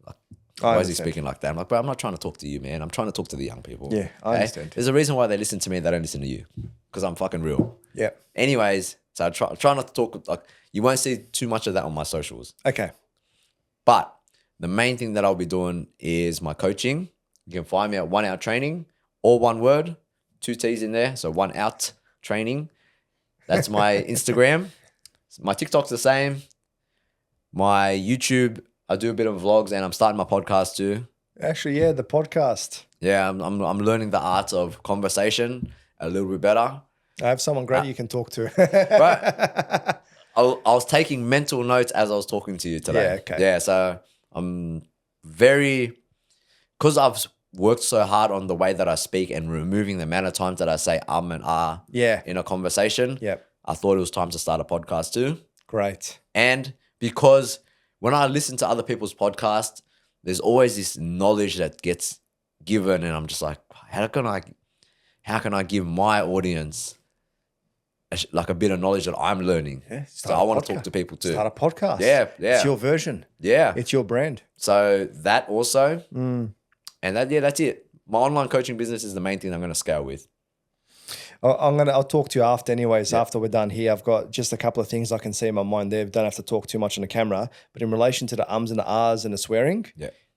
Like, why is he speaking like that? I'm like, bro, I'm not trying to talk to you, man. I'm trying to talk to the young people. Yeah, I understand. There's a reason why they listen to me. They don't listen to you because I'm fucking real. Yeah. Anyways, so I try not to talk. Like, you won't see too much of that on my socials. Okay. But the main thing that I'll be doing is my coaching. You can find me at 1 Out Training, all one word, 2 T's in there. So 1 Out Training. That's my Instagram. My TikTok's the same. My YouTube, I do a bit of vlogs and I'm starting my podcast too. Actually, yeah, the podcast. Yeah, I'm learning the art of conversation a little bit better. I have someone great you can talk to. Right. I was taking mental notes as I was talking to you today. Yeah, okay. Yeah, so I'm because I've worked so hard on the way that I speak and removing the amount of times that I say and in a conversation. Yeah. I thought it was time to start a podcast too. Great. And because when I listen to other people's podcasts, there's always this knowledge that gets given and I'm just like, how can I give my audience like a bit of knowledge that I'm learning? Yeah, so I want to talk to people too. Start a podcast. Yeah. It's your version. Yeah. It's your brand. So that also, and that's it. My online coaching business is the main thing I'm going to scale with. I'll talk to you after anyways. Yeah. After we're done here, I've got just a couple of things I can see in my mind there. Don't have to talk too much on the camera, but in relation to the ums and the ahs and the swearing,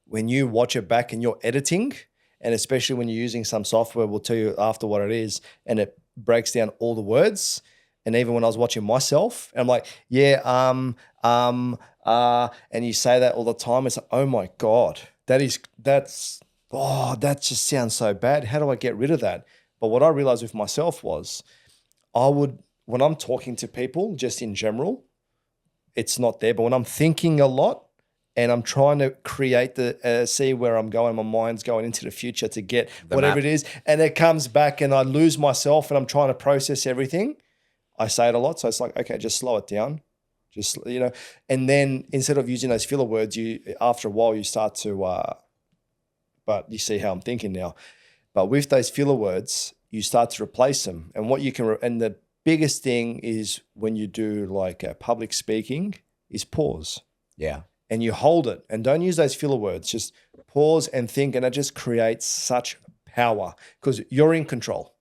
when you watch it back and you're editing, and especially when you're using some software, we'll tell you after what it is, and it breaks down all the words. And even when I was watching myself, I'm like, and you say that all the time. It's like, oh my God, that just sounds so bad. How do I get rid of that? But what I realized with myself was when I'm talking to people just in general, it's not there. But when I'm thinking a lot and I'm trying to create see where I'm going, my mind's going into the future to get whatever it is, and it comes back and I lose myself and I'm trying to process everything, I say it a lot. So it's like, okay, just slow it down. Just, and then instead of using those filler words, after a while you start to, but you see how I'm thinking now. But with those filler words, you start to replace them. And what you can, and the biggest thing is when you do like public speaking is pause. Yeah. And you hold it and don't use those filler words. Just pause and think. And it just creates such power because you're in control.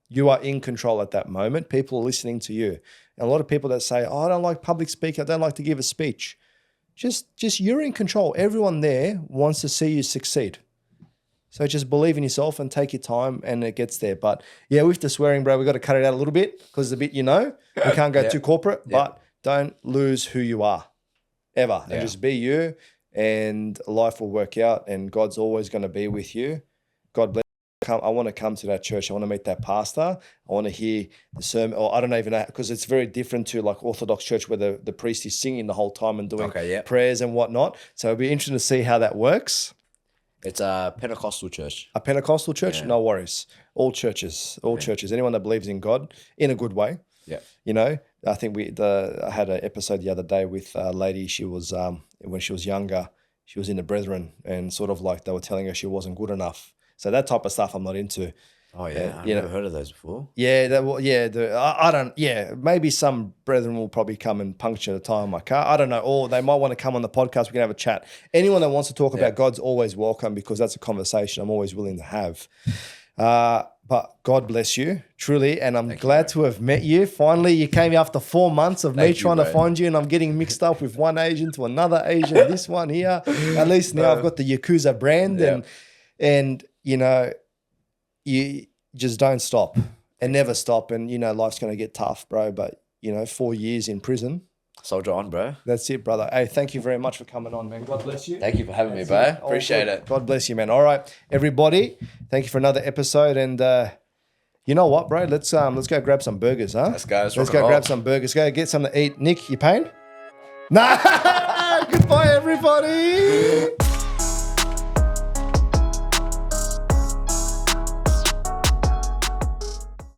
You are in control at that moment. People are listening to you. And a lot of people that say, oh, I don't like public speaking. I don't like to give a speech. just you're in control. Everyone there wants to see you succeed. So just believe in yourself and take your time, and it gets there. But yeah, with the swearing, bro, we got to cut it out a little bit because it's a bit, we can't go too corporate, but don't lose who you are ever. And just be you, and life will work out, and God's always going to be with you. God bless. I want to come to that church. I want to meet that pastor. I want to hear the sermon, or I don't even know, because it's very different to like Orthodox church where the priest is singing the whole time and doing prayers and whatnot. So it'll be interesting to see how that works. It's a Pentecostal church. A Pentecostal church? Yeah. No worries. All churches. Anyone that believes in God in a good way. Yeah. I think I had an episode the other day with a lady. She was when she was younger, she was in the Brethren, and sort of like they were telling her she wasn't good enough. So that type of stuff I'm not into. Oh yeah, I've never heard of those before. Yeah, I don't. Yeah, maybe some brethren will probably come and puncture the tire on my car. I don't know, or they might want to come on the podcast. We can have a chat. Anyone that wants to talk about God's always welcome, because that's a conversation I'm always willing to have. But God bless you, truly, and I'm glad to have met you. Finally, you came after 4 months of me trying to find you, and I'm getting mixed up with one Asian to another Asian. This one here. At least now I've got the Yakuza brand, and you just don't stop and never stop. And, life's going to get tough, bro. But, 4 years in prison. Soldier on, bro. That's it, brother. Hey, thank you very much for coming on, man. God bless you. Thank you for having me, bro. Appreciate it. God bless you, man. All right, everybody. Thank you for another episode. And you know what, bro? Let's go grab some burgers, huh? Let's go. Let's go grab some burgers. Go get something to eat. Nick, you paying? Nah. Goodbye, everybody.